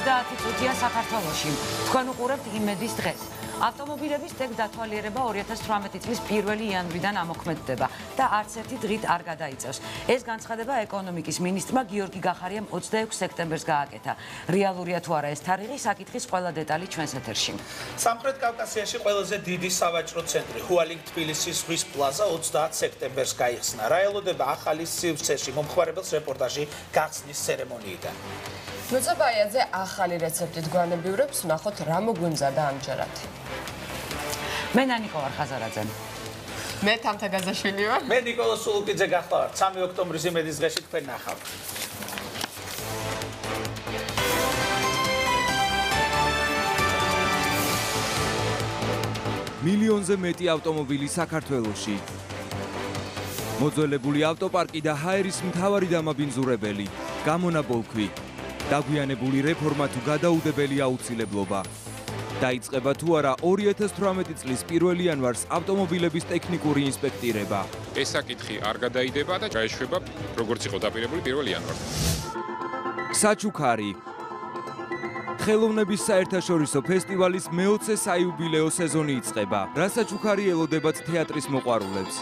30 წუთია საქართველოში. თქვენ უყურებთ იმედის დღეს. ავტომობილების ტექ დათვალიერება 2018 წლის 1 იანვრიდან ამოქმედდება და არც ერთი დღით არ გადაიწევს. ეს განცხადება ეკონომიკის მინისტრმა გიორგი გახარიამ 26 სექტემბერს გააკეთა. რეალურია თუ არა ეს თარიღი, საკითხის ყველა დეტალი ჩვენს ეთერში. სამხრეთ კავკასიაში ყველაზე დიდი სავაჭრო ცენტრი ჰუალინგ თბილისის ზღვის პლაზა 30 სექტემბერს გაიხსნა. რა ელოდება ახალი სივრცეში მომხმარებელს რეპორტაჟი გახსნის ცერემონიიდან. მოწაბაიაძე ახალი რეცეპტით გვანებიურებს, ვნახოთ რა მოგვიმზადა ამჯერად. მე ნანიკო ვარ ხაზარაძე. მე თამთაგაზაშვილი ვარ. მე ნიკოლოზ სულუკიძე გახლავართ. 3 ოქტომბრის იმედის დღეში თქვენ ნახავთ. მილიონზე მეტი ავტომობილი საქართველოში. მოძველებული ავტოპარკი და ჰაერის მთავარი დამაბინძურებელი, გამონაბოლქვი. დაგვიანებული რეფორმა თუ გადაუდებელი აუცილებლობა. დაიწყება თუ არა 2018 წლის 1 იანვარს ავტომობილების ტექნიკური ინსპექტირება. ეს საკითხი არ გადაიდება და გაეშვება როგორც იყო დაპირებული 1 იანვარს. საჩუქარი. ხელოვნების საერთაშორისო ფესტივალის მე-20 საიუბილეო სეზონი იწყება. რა საჩუქარი ელოდებათ თეატრის მოყვარულებს?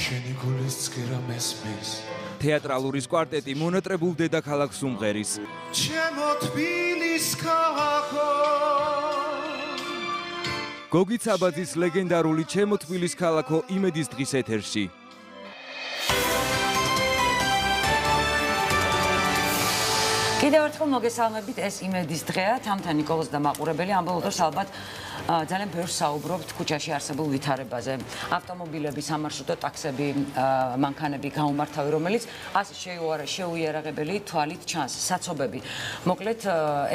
შენი გულის ცქერა მესმის თეატრალური კვარტეტი მონატრებულ დედაქალაქ სუმღერის. ჩემო თბილის ქალაქო გოგი ცაბაძის ლეგენდარული ჩემო თბილის ქალაქო იმედის დღის ეთერში. კიდევ ერთხელ მოგესალმებით, ეს იმედის დღეა, თამთა ნიკოლოზ და მაყურებელი. ამ ბოლო დროს ალბათ ძალიან ბევრს საუბრობთ ქუჩაში არსებულ ვითარებაზე. ავტომობილები, სამარშრუტო ტაქსები, მანქანები გაუმართავი, რომელიც ასე შეუიარაღებელი თვალით ჩანს, საცობები. მოკლედ,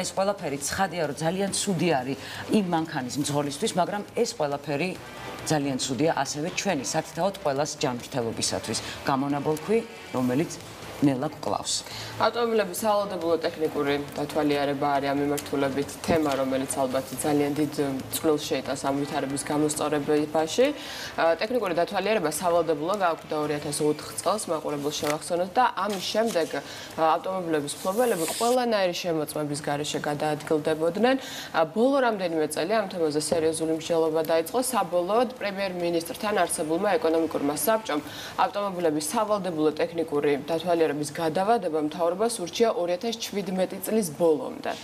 ეს ყველაფერი ცხადია, რომ ძალიან ცუდი არის იმ მანქანის მძღოლისთვის, მაგრამ ეს ყველაფერი ძალიან ცუდია ასევე ჩვენი სათითაოდ ყველას ჯანმრთელობისათვის. გამონაბოლქვი, რომელიც ნელა გკლავს. ავტომობილების სავალდებულო ტექნიკური დათვალიერება არის ამ მიმართულებით თემა, რომელიც ალბათ ძალიან დიდ წყვილს შეიტანს ამ ვითარების გამოსწორებაში. ტექნიკური დათვალიერება სავალდებულო გააქვთ 2004 წელს, მაყურებელს შევახსენოთ და ამის შემდეგ ავტომობილების მფლობელები ყველანაირი შემოწმების გარეშე გადაადგილდებოდნენ. ბოლო რამდენიმე წელი ამ თემაზე სერიოზული მსჯელობა დაიწყო. საბოლოოდ პრემიერ-მინისტრთან არსებულმა ეკონომიკურმა საბჭომ ავტომობილების სავალდებულო ტექნიკური დათვალიერება გადავადება მთავრობას ურჩია 2017 წლის ბოლომდე.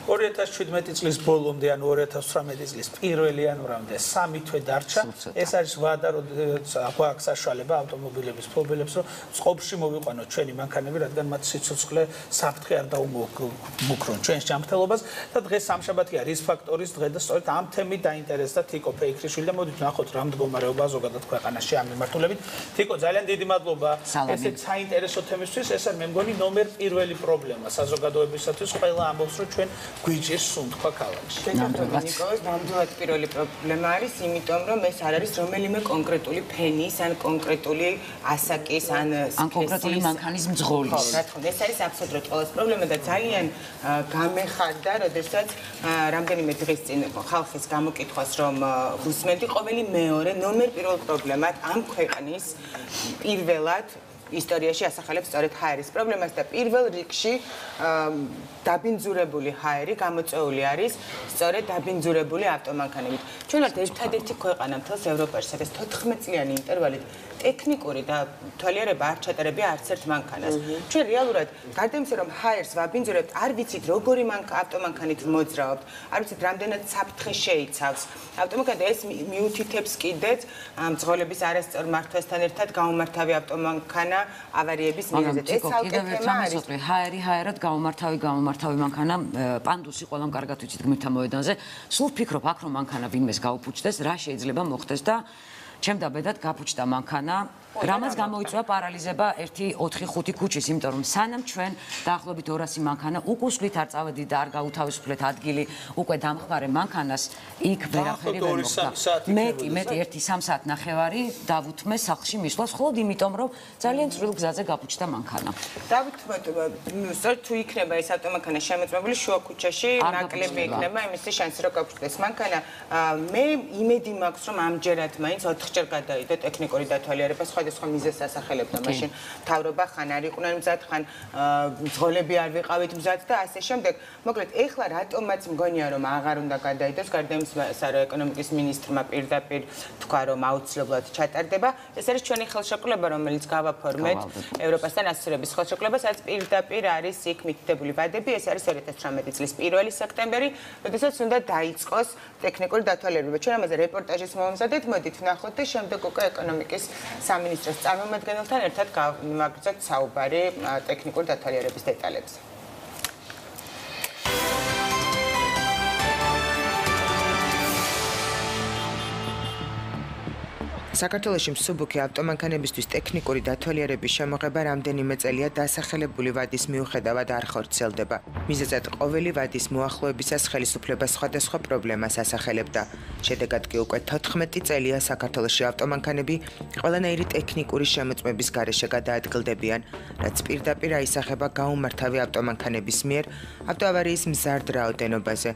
2017 წლის ბოლომდე, ანუ 2018 წლის 1 იანვრამდე 3 თვე დარჩა. ეს არის ვადა, როდესაც აქვს საშუალება ავტომობილების მფლობელებს, რომ წყობში მოვიყვანოთ ჩვენი მანქანები, რადგან მათ სიცოცხლე საფრთხე არ დაუმოუკრონ ჩვენს ჯანმრთელობას და დღეს სამშაბათია რის ფაქტორის დღე და სწორედ ამ თემით დაინტერესდა თიკო ფეიქრიშვილი და მოდით ვნახოთ რა მდგომარეობა ზოგადად ქვეყანაში ამ მიმართულებით. თიკო, ძალიან დიდი მადლობა ესეთ საინტერესო თემისთვის. ეს არის მე მგონი ნომერ 1 პრობლემა საზოგადოებისათვის. ყველა ამბობს, რომ ჩვენ გვიჭირს სუნთქვა ქალაქში. ნიკოლოზ, ნამდვილად პირველი პრობლემა არის, იმიტომ რომ ეს არ არის რომელიმე კონკრეტული ფენის, ან კონკრეტული ასაკის, ან კონკრეტული მანქანის მძღოლის. რა თქმა უნდა, ეს არის აბსოლუტურად ყველას პრობლემა და ძალიან გამეხარდა, როდესაც რამდენიმე დღის წინ ხალხის გამოკითხვას, რომ უსმენდი ყოველი მეორე ნომერ 1 პრობლემად ამ ქვეყნის პირველად ისტორიაში ასახელებს სწორედ ჰაერის პრობლემას და პირველ რიგში დაბინძურებული ჰაერი გამოწვეული არის სწორედ დაბინძურებული ავტომანქანებით. ჩვენ ვართ ერთადერთი ქვეყანა მთელს ევროპაში, სადაც 14 წლიანი ინტერვალით ტექნიკური დათვალიერება არ ჩატარებია არც ერთ მანქანას. ჩვენ რეალურად გარდა იმისა, რომ ჰაერს ვაბინძურებთ, არ ვიცით როგორი ავტომანქანით მოძრაობთ, არ ვიცით რამდენად საფრთხე შეიცავს. ავტომანქანა ეს მიუთითებს კიდეც მძღოლების არასწორ მართვასთან ერთად გაუმართავი ავტომანქანა ავარიების მიზეზად. ეს კიდევ ერთხელ მოსწრე ჰაერად გაუმართავი მანქანა პანდუსი ყველამ კარგად ვიცით გმირთა მოედანზე. სულ ვფიქრობ აქ რომ მანქანა ვინმეს გაუფუჭდეს, რა შეიძლება მოხდეს და ჩემ დაბედად გაფუჭდა მანქანა. რამაც გამოიწვია პარალიზება 1-4-5 ქუჩის, იმიტომ რომ სანამ ჩვენ დაახლოებით 200 მანქანა უკუსვლით არ წავედით და არ გაუთავისუფლეთ ადგილი უკვე დამხმარე მანქანას, იქ ვერაფერი ვერ მოხდა. მეტი 1-3 საათ ნახევარი დავუთმე სახლში მისვლას, მხოლოდ იმიტომ რომ ძალიან წვრილ გზაზე გაფუჭდა მანქანა. დავუთმეთ, სწორედ თუ იქნება ეს ავტომანქანა შემოწმებული შუა ქუჩაში, ნაკლები იქნება იმისი შანსი რომ გაფუჭდეს მანქანა. მე იმედი მაქვს რომ ამჯერად მაინც 4 ხუთჯერ გადაიდო ტექნიკური დათვალიერება, სხვადასხვა მიზეზს ასახელებდა. მაშინ მთავრობა ხან არ იყვნენ მზად, ხან ძღოლები არ ვიყავით მზად და ასე შემდეგ. მოკლედ, ეხლა რატომაც მგონია რომ აღარ უნდა გადაიდოს, გარდა იმისა, რომ ეკონომიკის მინისტრმა პირდაპირ თქვა, რომ აუცილებლად ჩატარდება. ეს არის ჩვენი ხელშეკრულება, რომელიც გავაფორმეთ ევროპასთან ასოცირების ხელშეკრულება, სადაც პირდაპირ არის იქ მითითებული ვადები. ეს არის 2018 წლის 1 სექტემბერი, როდესაც უნდა დაიწყოს ტექნიკური დათვალიერება. ჩვენ ამაზე რეპორტაჟის მომზადეთ, მოდით ვნახოთ და შემდეგ უკვე ეკონომიკის სამინისტროს წარმომადგენელთან ერთად გავაგრძელებთ საუბარი ტექნიკური დათვალიერების დეტალებზე. საქართველოში მსუბუქი ავტომანქანებისთვის ტექნიკური დათვალიერების შემოღება რამდენიმე წელია დასახელებული ვადის მიუხედავად არ ხორციელდება. მიზეზად ყოველი ვადის მოახლოებისას ხელისუფლება სხვადასხვა პრობლემას ასახელებდა. შედეგად კი უკვე 14 წელია საქართველოში ავტომანქანები ყველანაირი ტექნიკური შემოწმების გარეშე გადაადგილდებიან, რაც პირდაპირ აისახება გაუმართავი ავტომანქანების მიერ ავტოავარიის მზარდ რაოდენობაზე.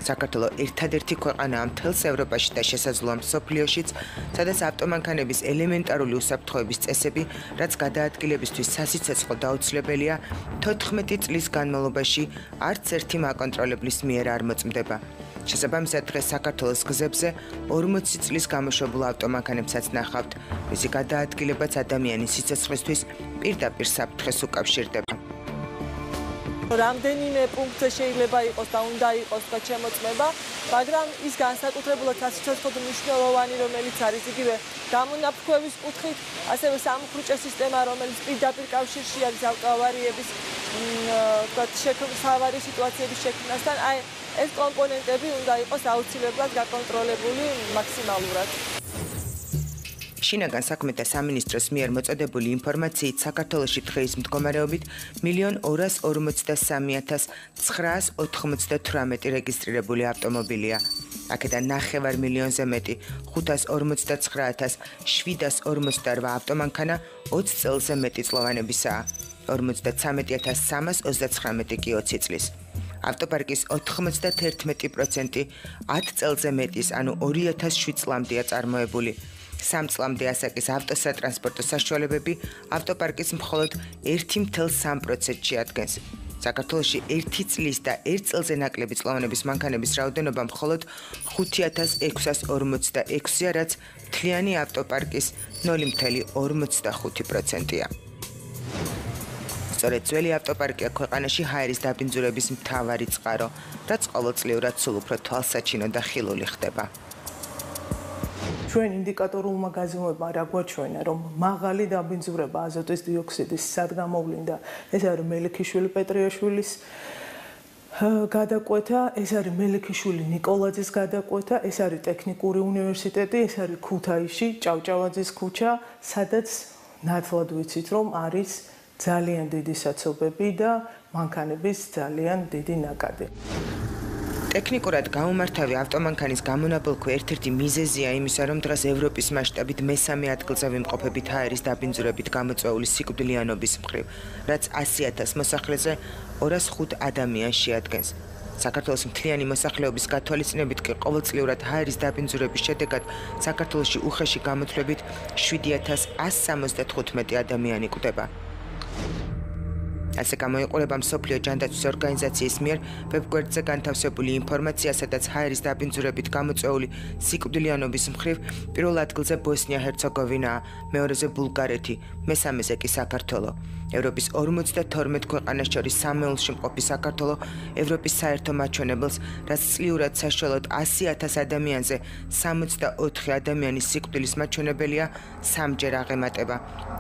საქართველო ერთადერთი ქვეყანაა მთელს ევროპაში და შესაძლოა მსოფლიოშიც, სადაც ავტომანქანების ელემენტარული უსაფრთხოების წესები, რაც გადაადგილებისთვის სასიცოცხლო დაუცილებელია, 14 წლის განმავლობაში არც ერთი მაკონტროლებლის მიერ არ მოწმდება. შესაბამისად, დღეს საქართველოს გზებზე 40 წლის გამოშვებულ ავტომანქანებსაც ნახავთ, მისი გადაადგილებაც ადამიანის სიცოცხლისთვის პირდაპირ საფრთხეს უკავშირდება. რამდენიმე პუნქტზე შეიძლება იყოს და უნდა იყოს თქვა შემოწმება, მაგრამ ის განსაკუთრებულად სასიცოცხლოდ მნიშვნელოვანი, რომელიც არის იგივე გამონაფრქვევის კუთხით, ასევე სამუხრუჭე სისტემა, რომელიც პირდაპირ კავშირში არის ავტოავარიების საავარიო სიტუაციების შექმნასთან, აი ეს კომპონენტები უნდა იყოს აუცილებლად გაკონტროლებული მაქსიმალურად. შინაგან საქმეთა სამინისტროს მიერ მოწოდებული ინფორმაციით საქართველოში დღეის მდგომარეობით 1,243,998 რეგისტრირებული ავტომობილია. აქედან 9 მილიონზე მეტი 529,748 ავტომანქანა 20 წელზე მეტიწლოვანებისაა. 53,329 კი 20 წლის. ავტოპარკის 91% 10 წელზე მეტის, ანუ 2007 წლამდეა წარმოებული. 3 წლამდე ასაკის ავტოსატრანსპორტო საშუალებები ავტოპარკის მხოლოდ 1,3%-ში შეადგენს. საქართველოში 1 წლის და 1 წელზე ნაკლები წლოვანების მანქანების რაოდენობა მხოლოდ 5,646-ია, რაც მთლიანი ავტოპარკის 0,45%-ია. სწორედ ძველი ავტოპარკია ქვეყანაში ჰაერის დაბინძურების მთავარი წყარო, რაც ყოველწლიურად სულ უფრო თვალსაჩინო და ხილული ხდება. ჩვენ ინდიკატორულმა გაზომვებმა რა გვაჩვენა, რომ მაღალი დაბინძურება აზოტის დიოქსიდის სადგამოვლინდა. ეს არის მელიქიშვილი პეტრიაშვილის გადაკვეთა, ეს არის მელიქიშვილი ნიკოლაძის გადაკვეთა, ეს არის ტექნიკური უნივერსიტეტი, ეს არის ქუთაისში, ჭავჭავაძის ქუჩა, სადაც ნათლად ვიცით, რომ არის ძალიან დიდი საცობები და მანქანების ძალიან დიდი ნაკადი. ტექნიკურად გაუმართავი ავტომანქანის გამონაბოლქვი ერთ-ერთი მიზეზია იმისა, რომ დღეს ევროპის მასშტაბით მესამე ადგილზე ვიმყოფებით ჰაერის დაბინძურებით გამოწვეული სიკვდილიანობის მხრივ, რაც 100,000 მოსახლეზე 205 ადამიანს შეადგენს. საქართველოს მთლიანი მოსახლეობის გათვალისწინებით კი ყოველწლიურად ჰაერის დაბინძურების შედეგად საქართველოში უხეში გამოთვლებით 7,175 ადამიანი კვდება. ასე გამოიყურება მსოფლიო ჯანდაცვის ორგანიზაციის მიერ ვებგვერდზე განთავსებული ინფორმაცია, სადაც ჰაერის დაბინძურებით გამოწვეული სიკვდილიანობის მხრივ პირველ ადგილზე ბოსნია-ჰერცეგოვინაა, მეორეზე ბულგარეთი, მესამეზე კი საქართველო. ევროპის 52 ქვეყანას შორის სამეულში მყოფი საქართველო ევროპის საერთო მაჩვენებელს, რაც წლიურად საშუალოდ 100,000 ადამიანზე 64 ადამიანის სიკვდილის მაჩვენებელია, 3-ჯერ აღემატება.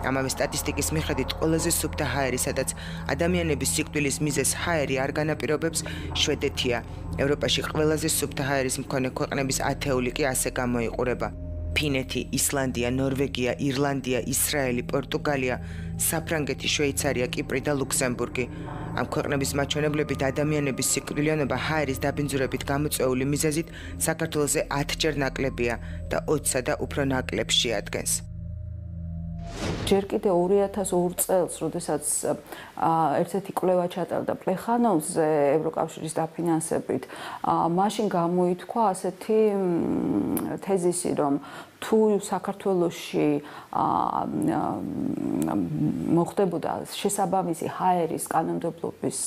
ამავე სტატისტიკის მიხედვით ყველაზე სუფთა ჰაერი, სადაც ადამიანების სიკვდილის მიზეზს ჰაერი არ განაპირობებს, შვედეთია. ევროპაში ყველაზე სუფთა ჰაერის მქონე ქვეყნების ათეული კი ასე გამოიყურება. ფინეთი, ისლანდია, ნორვეგია, ირლანდია, ისრაელი, პორტუგალია, საფრანგეთი, შვეიცარია, კიპრი და ლუქსემბურგი. ამ ქვეყნების მაჩვენებლებით ადამიანების სიკვდილიანობა ჰაერის დაბინძურებით გამოწვეული მიზეზით საქართველოზე 10-ჯერ ნაკლებია და 20-სა და უფრო ნაკლებს შეადგენს. ჯერ კიდე 2002 წელს, როდესაც ერთ-ერთი კვლევა ჩატარდა პლეხანოვზე ევროკავშირის დაფინანსებით, მაშინ გამოითქვა ასეთი თეზისი, რომ თუ საქართველოში მოხდებოდა შესაბამისი ჰაერის კანონმდებლობის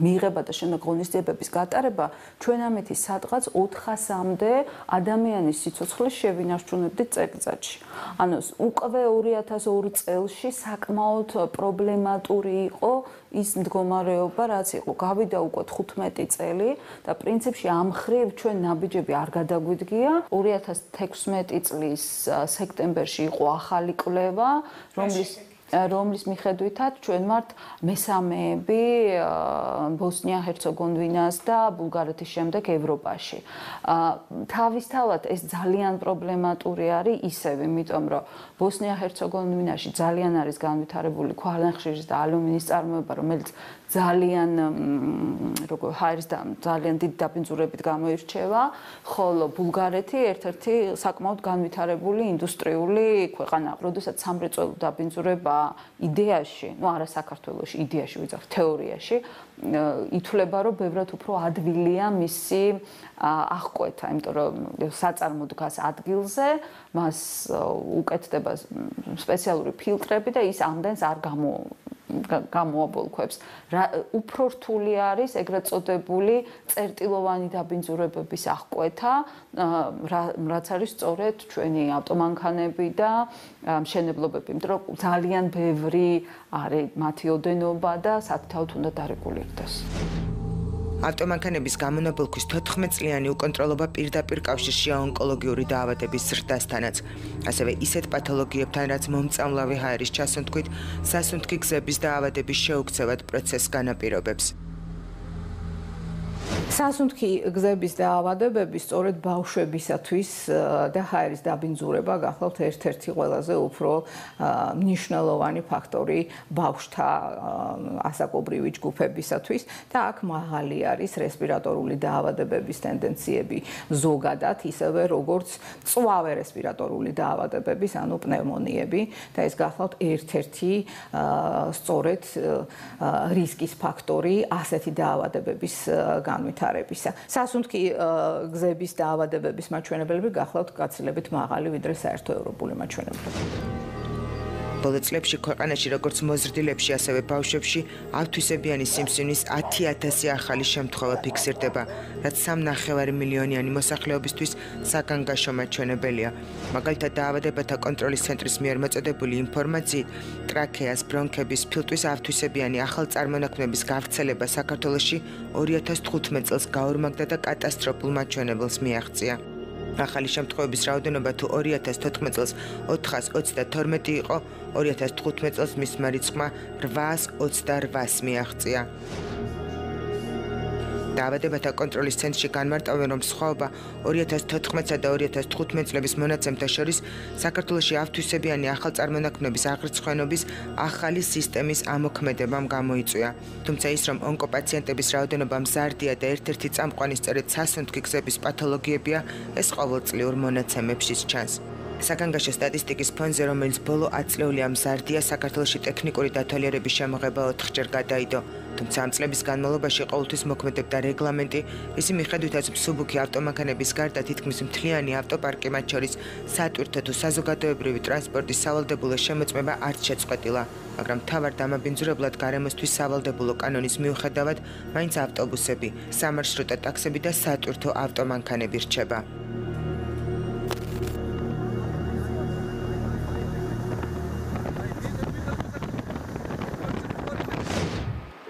მიღება და შემდეგ ღონისძიებების გატარება, ჩვენ ამეთი სადღაც 400-მდე ადამიანის სიცოცხლეს შევინარჩუნებდით წელიწადში. ანუ უკვე 2002 წელში საკმაოდ პრობლემატური იყო ის მდგომარეობა, რაც იყო. გავიდა უკვე 15 წელი და პრინციპში ამ მხრივ ჩვენ ნაბიჯები არ გადაგვიდგია. 2016 წლის სექტემბერში იყო ახალი კვლევა, რომლის მიხედვითაც ჩვენ ვართ მესამეები ბოსნია-ჰერცეგოვინას და ბულგარეთის შემდეგ ევროპაში. თავისთავად ეს ძალიან პრობლემატური არის ისევ, იმიტომ რომ ბოსნია-ჰერცეგოვინაში ძალიან არის განვითარებული ქვანახშირის და ალუმინის წარმოება, რომელიც ძალიან ჰაერის და ძალიან დიდი დაბინძურებით გამოირჩევა, ხოლო ბულგარეთი ერთ-ერთი საკმაოდ განვითარებული ინდუსტრიული ქვეყანაა. როდესაც სამრეწველო დაბინძურება იდეაში, არა საქართველოში, იდეაში ვიძახ, თეორიაში, ითვლება, რომ ბევრად უფრო ადვილია მისი აღკვეთა, იმიტომ რომ საწარმო დგას ადგილზე, მას უკეთდება სპეციალური ფილტრები და ის ამდენს არ გამოაბოლქვებს. უფრო რთული არის ეგრეთ წოდებული წერტილოვანი დაბინძურებების აღკვეთა, რაც არის სწორედ ჩვენი ავტომანქანები და მშენებლობები, იმიტომ რომ ძალიან ბევრი არის მათი ოდენობა და საკუთავთ უნდა დარეგულირდეს. ავტომანქანების გამონაბოლქვის 14 წლიანი უკონტროლობა პირდაპირ კავშირშია ონკოლოგიური დაავადების ზრდასთანაც. ასევე ისეთ პათოლოგიებთან, რაც მომწამლავი ჰაერის ჩასუნთქვით, სასუნთქი გზების დაავადების შეუქცევად პროცესს განაპირობებს. სასუნთქი გზების დაავადებები სწორედ ბავშვებისათვის და ჰაერის დაბინძურება გახლავთ ერთ-ერთი ყველაზე უფრო მნიშვნელოვანი ფაქტორი ბავშვთა ასაკობრივი ჯგუფებისათვის და აქ მაღალი არის რესპირატორული დაავადებების ტენდენციები ზოგადად, ისევე როგორც მწვავე რესპირატორული დაავადებების, ანუ პნევმონიები და ეს გახლავთ ერთ-ერთი სწორედ რისკის ფაქტორი ასეთი დაავადებების განვითარებისა. სასუნთქი გზების დაავადებების მაჩვენებლები გახლავთ გაცილებით მაღალი ვიდრე საერთო ევროპული მაჩვენებლები. ბოლო წლებში ქვეყანაში როგორც მოზრდილებში, ასევე ბავშვებში ავთვისებიანი სიმსივნის 10,000 ახალი შემთხვევა ფიქსირდება, რაც 3,9 მილიონიანი მოსახლეობისთვის საგანგაშო მაჩვენებელია. მაგალითად, დაავადებათა კონტროლის ცენტრის მიერ მოწოდებული ინფორმაციით, ტრაქეას, ბრონქების, ფილტვის ავთვისებიანი ახალწარმონაქმნების გავრცელება საქართველოში 2015 წელს გაორმაგდა და კატასტროფულ მაჩვენებელს მიაღწია. ახალი შემთხვევების რაოდენობა თუ 2014 წელს 422 იყო, 2015 წელს მისმა რიცხვმა 828-ს მიაღწია. დაავადებათა კონტროლის ცენტრში განმარტავენ, რომ სხვაობა 2014 და 2015 წლების მონაცემთა შორის საქართველოში ავთვისებიანი ახალწარმონაქმნების აღრიცხვენობის ახალი სისტემის ამოქმედებამ გამოიწვია. თუმცა ის, რომ ონკოპაციენტების რაოდენობა მზარდია და ერთ-ერთი წამყვანი სწორედ სასუნთქი გზების პათოლოგიებია, ეს ყოველწლიურ მონაცემებშიც ჩანს. საგანგაშო სტატისტიკის ფონზე, რომელიც ბოლო 10 წლეულია მზარდია, საქართველოში ტექნიკური დათვალიერების შემოღება 4-ჯერ გადაიდო. თუმცა ამ წლების განმავლობაში ყოველთვის მოქმედებდა რეგლამენტი, ისი მიხედვითაც მსუბუქი ავტომანქანების გარდა თითქმის მთლიანი ავტოპარკი, მათ შორის სატვირთო თუ საზოგადოებრივი ტრანსპორტის სავალდებულო შემოწმება არც შეწყვეტილა, მაგრამ მთავარ დამაბინძურებლად გარემოსთვის სავალდებულო კანონის მიუხედავად, მაინც ავტობუსები, სამარშრუტო ტაქსები და სატვირთო ავტომანქანები რჩება.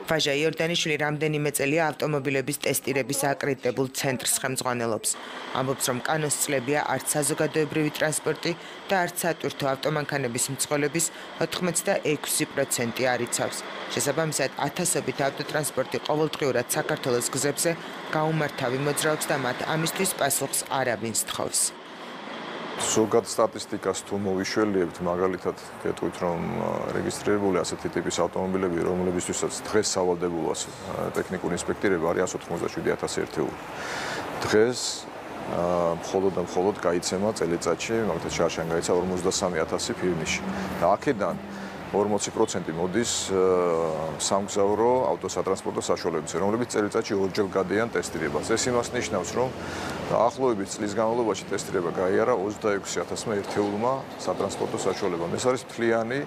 ვაჟა იორდანიშვილი რამდენიმე წელია ავტომობილების ტესტირების აკრედიტებულ ცენტრს ხელმძღვანელობს. ამბობს, რომ კანონს წლებია არც საზოგადოებრივი ტრანსპორტი და არც სატვირთო ავტომანქანების მძღოლების 86% არ იცავს. შესაბამისად, ათასობით ავტოტრანსპორტი ყოველდღიურად საქართველოს გზებზე გაუმართავი მოძრაობს და მათ ამისთვის პასუხს არავინ სთხოვს. ზოგად სტატისტიკას თუ მოვიშველიებთ, მაგალითად, გეტყვით, რომ რეგისტრირებული ასეთი ტიპის ავტომობილები, რომლებისთვისაც დღეს სავალდებულოა ტექნიკური ინსპექტირება არის 187,000 ერთეული. დღეს მხოლოდ და მხოლოდ გაიცემა წელიწადში, მაგალითად შარშან გაიცა 53,000 ფირნიში. და აქედან 40% მოდის სამგზავრო ავტოსატრანსპორტო საშუალებებზე, რომლებიც წელიწადში ორჯერ გადიან ტესტირებას. ეს იმას ნიშნავს, რომ დაახლოებით წლის განმავლობაში ტესტირება გაიარა 26,000-მა ერთეულმა სატრანსპორტო საშუალებამ. ეს არის მთლიანი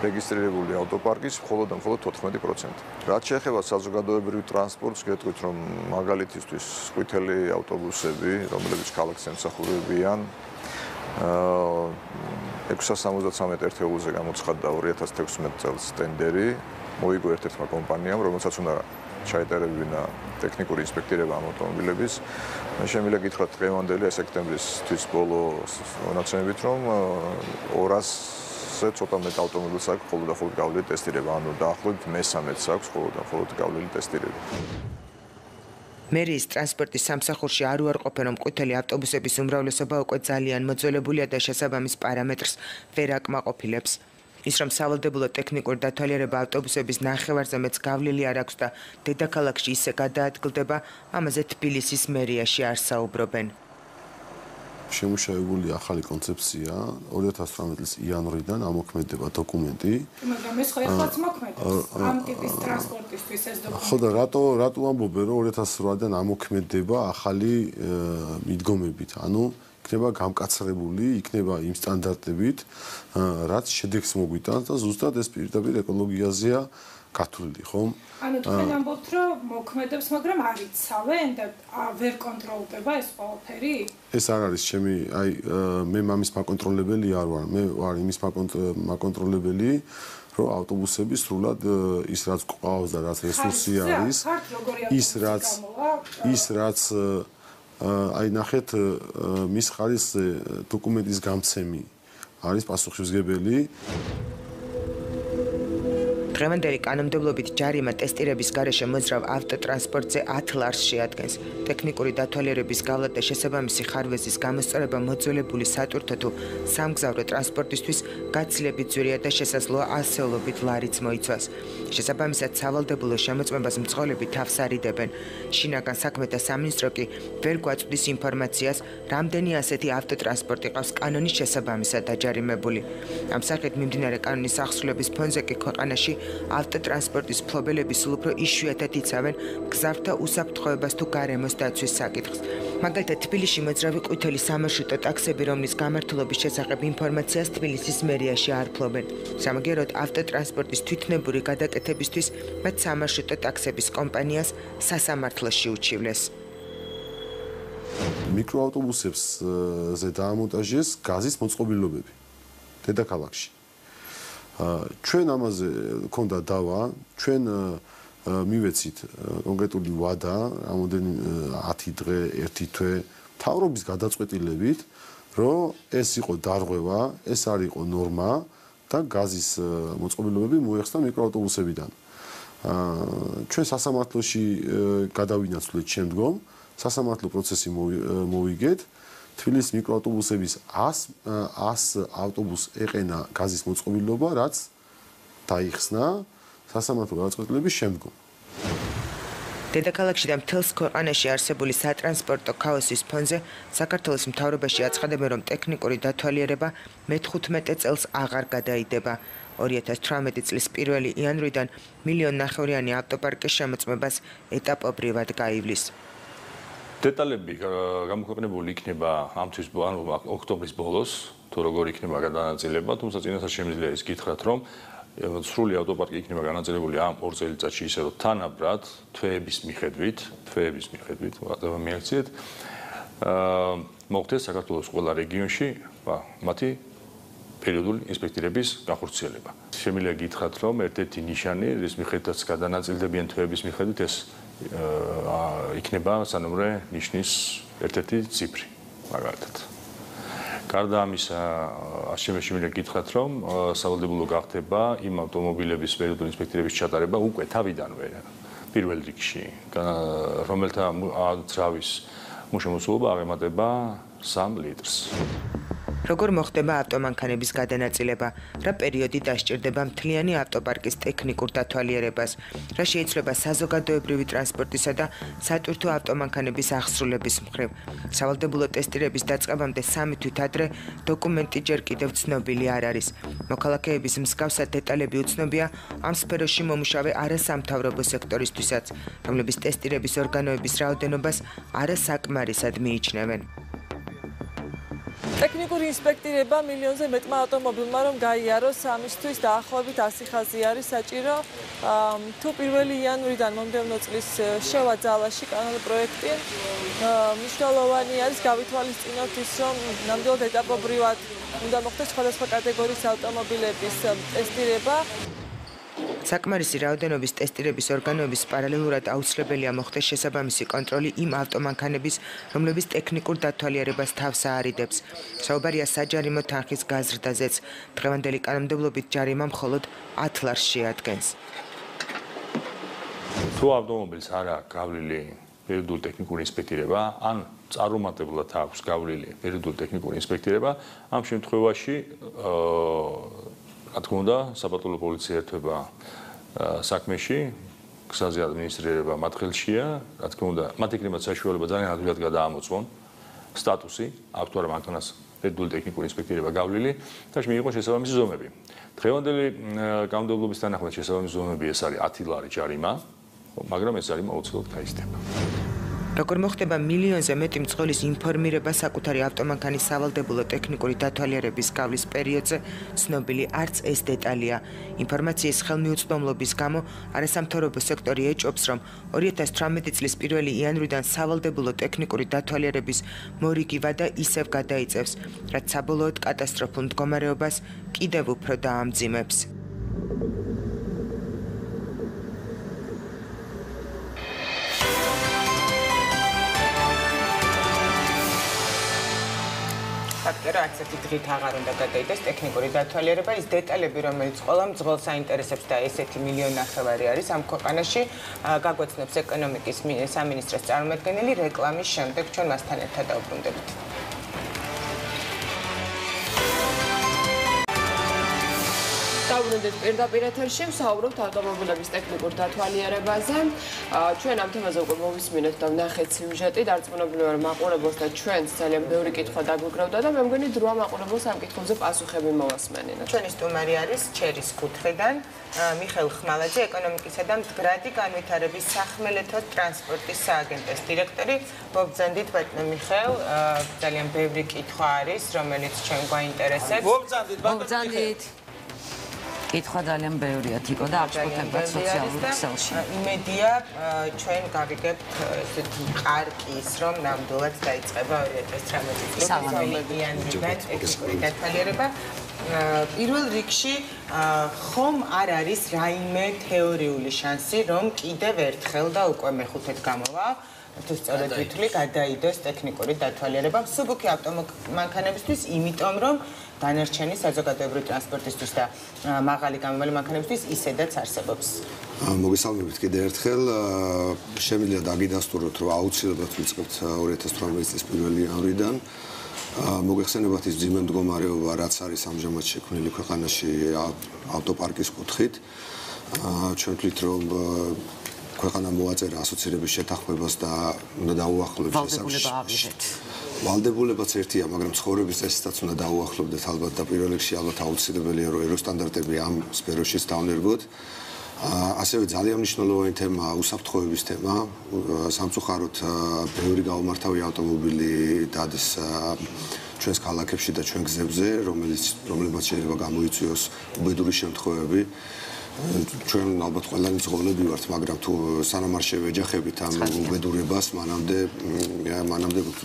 რეგისტრირებული ავტოპარკის მხოლოდ და მხოლოდ 14%. რაც შეეხება საზოგადოებრივ ტრანსპორტს, გეტყვით, რომ მაგალითისთვის ყვითელი ავტობუსები, რომლებიც ქალაქს ემსახურებიან, 673 ერთეულზე გამოცხადდა 2016 წელს ტენდერი, მოიგო ერთ-ერთმა კომპანიამ, რომელსაც უნდა ჩაეტარებინა ტექნიკური ინსპექტირება ამ ავტომობილების. შემიძლია გითხრათ დღევანდელი სექტემბრის ბოლო მონაცემებით, რომ 200-ზე ცოტა მეტ ავტომობილს აქვს მხოლოდ და მხოლოდ გავლილი ტესტირება, ანუ დაახლოებით მე-13-ს აქვს მხოლოდ და მხოლოდ გავლილი ტესტირება. მერიის ტრანსპორტის სამსახურში არ უარყოფენ, რომ ყვითელი ავტობუსების უმრავლესობა უკვე ძალიან მოძველებულია და შესაბამის პარამეტრს ვერ აკმაყოფილებს. ის რომ სავალდებულო ტექნიკური დათვალიერება ავტობუსების ნახევარზე მეც გავლილი არ აქვს და დედაქალაქში ისე გადაადგილდება, ამაზე თბილისის მერიაში არ საუბრობენ. შემუშავებული ახალი კონცეფცია 2018 წლის იანვრიდან ამოქმედება დოკუმენტი. მაგრამ ეს ხო ეხლაც მოქმედებს ამ ტიპის ტრანსპორტისთვის ეს დოკუმენტი. ხო და რატო ამბობენ, რომ 2008-დან ამოქმედება ახალი მიდგომებით, ანუ იქნება გამკაცრებული, იქნება იმ სტანდარტებით, რაც შედეგს მოგვიტანს და ზუსტად ეს პირდაპირ ეკოლოგიაზეა გათვლილი, ხომ? ანუ თქვენ ამბობთ, რომ მოქმედებს, მაგრამ არ იცავენ და ვერ კონტროლდება ეს ყველაფერი? ეს არ არის ჩემი, მე მამის მაკონტროლებელი არ ვარ, მე ვარ იმის მაკონტროლებელი, რომ ავტობუსები სრულად ის რაც გვყავს და რაც რესურსი არის, ის რაც ნახეთ მის ხარისხზე დოკუმენტის გამცემი არის პასუხისმგებელი. დღევანდელი კანონმდებლობით ჯარიმა ტესტირების გარეშე მოძრავ ავტოტრანსპორტზე 10 ლარს შეადგენს. ტექნიკური დათვალიერების გავლა და შესაბამისი ხარვეზის გამოსწორება მოძველებული სატვირთო თუ სამგზავრო ტრანსპორტისთვის გაცილებით ძვირია და შესაძლოა ასეულობით ლარიც მოიცვას. შესაბამისად სავალდებულო შემოწმებას მძღოლები თავს არიდებენ. შინაგან საქმეთა სამინისტრო კი ვერ გვაწვდის ინფორმაციას, რამდენი ასეთი ავტოტრანსპორტი ყავს კანონის შესაბამისად დაჯარიმებული. ამ სახით მიმდინარე კანონის აღსრულების ფონზე კი ქვეყანაში ავტოტრანსპორტის მფლობელები სულ უფრო იშვიათად იცავენ მგზავრთა უსაფრთხოებას თუ გარემოს დაცვის საკითხს. მაგალითად, თბილისში მოძრავი ყვითელი სამარშრუტო ტაქსები, რომლის გამართულობის შესახებ ინფორმაციას თბილისის მერიაში არ ფლობენ. სამაგიეროდ ავტოტრანსპორტის თვითნებური გადაკეთებისთვის მათ სამარშრუტო ტაქსების კომპანიას სასამართლოში უჩივლეს. მიკროავტობუსებზე დაამონტაჟეს გაზის მოწყობილობები დედაქალაქში. ჩვენ ამაზე ქონდა დავა, ჩვენ მივეცით კონკრეტული ვადა, რამოდენი 10 დღე, 1 თვე, მთავრობის გადაწყვეტილებით, რომ ეს იყო დარღვევა, ეს არ იყო ნორმა და გაზის მოწყობილობები მოეხსნა მიკროავტობუსებიდან. ჩვენ სასამართლოში გადავინაცვლეთ შემდგომ, სასამართლო პროცესი მოვიგეთ. თბილისის მიკროავტობუსების 100 ავტობუსს ეყენა გაზის მოწყობილობა, რაც დაიხსნა სასამართლო გადაწყვეტილების შემდგომ. დედაქალაქში და მთელს ქვეყანაში არსებული სატრანსპორტო ქაოსის ფონზე საქართველოს მთავრობაში აცხადებენ, რომ ტექნიკური დათვალიერება მე-15 წელს აღარ გადაიდება. 2018 წლის 1 იანვრიდან 1,5 მილიონი ავტოპარკის შემოწმებას ეტაპობრივად გაივლის. დეტალები გამოქვეყნებული იქნება ამ თვის ოქტომბრის ბოლოს, თუ როგორ იქნება გადანაწილება, თუმცა წინასწარ შემიძლია ის გითხრათ, რომ სრული ავტოპარკი იქნება განაწილებული ამ 2 წელიწადში ისე რომ თანაბრად თვეების მიხედვით მიაქციეთ მოხდეს საქართველოს ყველა რეგიონში მათი პერიოდული ინსპექტირების განხორციელება. შემიძლია გითხრათ, რომ ერთ-ერთი ნიშანი, რის მიხედვითაც გადანაწილდებიან თვეების მიხედვით ეს იქნება სანომრე ნიშნის ერთ-ერთი ციფრი, მაგალითად. გარდა ამისა, შემიძლია გითხრათ, რომ სავალდებულო გახდება იმ ავტომობილების პერიოდული ინსპექტირების ჩატარება უკვე თავიდანვე პირველ რიგში, რომელთა ძრავის მუშამოსულობა აღემატება 3 litrს. როგორ მოხდება ავტომანქანების გადანაწილება, რა პერიოდი დასჭირდება მთლიანი ავტოპარკის ტექნიკურ დათვალიერებას, რა შეიცვლება საზოგადოებრივი ტრანსპორტისა და სატვირთო ავტომანქანების აღსრულების მხრივ. სავალდებულო ტესტირების დაწყებამდე 3 თვით ადრე დოკუმენტი ჯერ კიდევ ცნობილი არ არის. მოქალაქეების მსგავსად დეტალები უცნობია ამ სფეროში მომუშავე არასამთავრობო სექტორისთვისაც, რომლების ტესტირების ორგანოების რაოდენობას არასაკმარისად მიიჩნევენ. ტექნიკური ინსპექტირება მილიონზე მეტმა ავტომობილმა რომ გაიაროს, ამისთვის დაახლოებით 100 ხაზი არის საჭირო. თუ 1 იანვრიდან მომდევნო წლის შევა ძალაში კანონპროექტი, მნიშვნელოვანი არის გავითვალისწინოთ ის, რომ ნამდვილად ეტაპობრივად უნდა მოხდეს სხვადასხვა კატეგორიის ავტომობილების ტესტირება. საკმარისი რაოდენობის ტესტირების ორგანოების პარალელურად აუცილებელია მოხდეს შესაბამისი კონტროლი იმ ავტომანქანების, რომლების ტექნიკურ დათვალიერებას თავს აარიდებს. საუბარია საჯარიმო თანხის გაზრდაზეც. დღევანდელი კანონმდებლობით ჯარიმა მხოლოდ 10 ლარს შეადგენს. თუ ავტომობილს არ აქვს გავლილი პერიოდული ტექნიკური ინსპექტირება, ან წარუმატებლად აქვს გავლილი პერიოდული ტექნიკური ინსპექტირება, ამ შემთხვევაში რა თქმა უნდა, საპატრულო პოლიცია ერთვება საქმეში, გზაზე ადმინისტრირება მათ ხელშია, რა თქმა უნდა, მათ იქნება საშუალება ძალიან ადვილად გადაამოწმონ სტატუსი, აქვს თუ არა მანქანას პერიოდული ტექნიკური ინსპექტირება გავლილი და მიიღონ შესაბამისი ზომები. დღევანდელი კანონმდებლობის თანახმად შესაბამისი ზომები ეს არის 10 ლარი ჯარიმა, მაგრამ ეს ჯარიმა აუცილებლად გაიზრდება. როგორ მოხდება მილიონზე მეტი მძღოლის ინფორმირება საკუთარი ავტომანქანის სავალდებულო ტექნიკური დათვალიერების გავლის პერიოდზე, ცნობილი არც ეს დეტალია. ინფორმაციის ხელმიუწვდომლობის გამო არასამთავრობო სექტორი ეჭობს, რომ 2018 წლის 1 იანვრიდან სავალდებულო ტექნიკური დათვალიერების მორიგი ვადა ისევ გადაიწევს, რაც საბოლოოდ კატასტროფულ მდგომარეობას კიდევ უფრო დაამძიმებს. ფაქტორი არც ერთი დღით აღარ უნდა გადაიდეს ტექნიკური დათვალიერება, ის დეტალები, რომელიც ყველა მძღოლს აინტერესებს და ესეთი 1,5 მილიონი არის ამ ქვეყანაში, გაგვეცნობს ეკონომიკის სამინისტროს წარმომადგენელი რეკლამის შემდეგ, ჩვენ მასთან ერთად დავბრუნდებით. დავბრუნდით პირდაპირ ეთერში, ვსაუბრობთ ავტომობილების ტექნიკურ დათვალიერებაზე. ჩვენ ამ თემაზე უკვე მოვისმინეთ და ვნახეთ სიუჟეტი, დარწმუნებული ვარ მაყურებელს და ჩვენს ძალიან ბევრი კითხვა დაგვიკრავდა და მე მგონი დროა მაყურებელს ამ კითხვებზე პასუხები მოვასმენინოთ. ჩვენი სტუმარი არის ჩერის კუთხიდან მიხეილ ხმალაძე, ეკონომიკისა და მდგრადი განვითარების სახმელეთო ტრანსპორტის სააგენტოს დირექტორი. მოგბრძანდით, ბატონო მიხეილ, ძალიან ბევრი კითხვა არის, რომელიც ჩვენ გვაინტერესებს. მოგბრძანდით. კითხვა ძალიან ბევრია თიკო და აღშფოთებათ სოციალურ ქსელში. იმედია ჩვენ გავიგებთ ესეთ ყარკის, რომ ნამდვილად დაიწყება 2018 წლის 1 იანვრიდან ტექნიკური დათვალიერება. პირველ რიგში ხომ არ არის რაიმე თეორიული შანსი, რომ კიდევ ერთხელ და უკვე მეხუთედ გამოვა თუ სწორედ ვითვლი გადაიდოს ტექნიკური დათვალიერება მსუბუქი ავტომანქანებისთვის, იმიტომ რომ დანარჩენი საზოგადოებრივი ტრანსპორტისთვის და მაღალი გამომავალი მანქანებისთვის ისედაც არსებობს. მოგესალმებით კიდევ ერთხელ. შემიძლია დაგიდასტუროთ, რომ აუცილებლად ვიწყებთ 2018 წლის 1 იანვრიდან. მოგეხსენებათ ის ძიმე მდგომარეობა, რაც არის ამჟამად შექმნილი ქვეყანაში ავტოპარკის კუთხით. ჩვენ თვლით, რომ ქვეყანა მოაწერა ასოცირების შეთანხმებას და უნდა დაუახლოვდეს ვალდებულებაც ერთია, მაგრამ ცხოვრების წესითაც უნდა დაუახლოვდეთ ალბათ და პირველ რიგში ალბათ აუცილებელია, რომ ევროსტანდარტები ამ სფეროში დავნერგოთ. ასევე ძალიან მნიშვნელოვანი თემაა უსაფრთხოების თემა. სამწუხაროდ ბევრი გაუმართავი ავტომობილი დადის ჩვენს ქალაქებში და ჩვენ გზებზე, რომლებმაც შეიძლება გამოიწვიოს უბედური შემთხვევები. ჩვენ ალბათ ყველანი მძღოლები ვართ, მაგრამ თუ სანამ არ შევეჯახებით ამ უბედურებას, მანამდე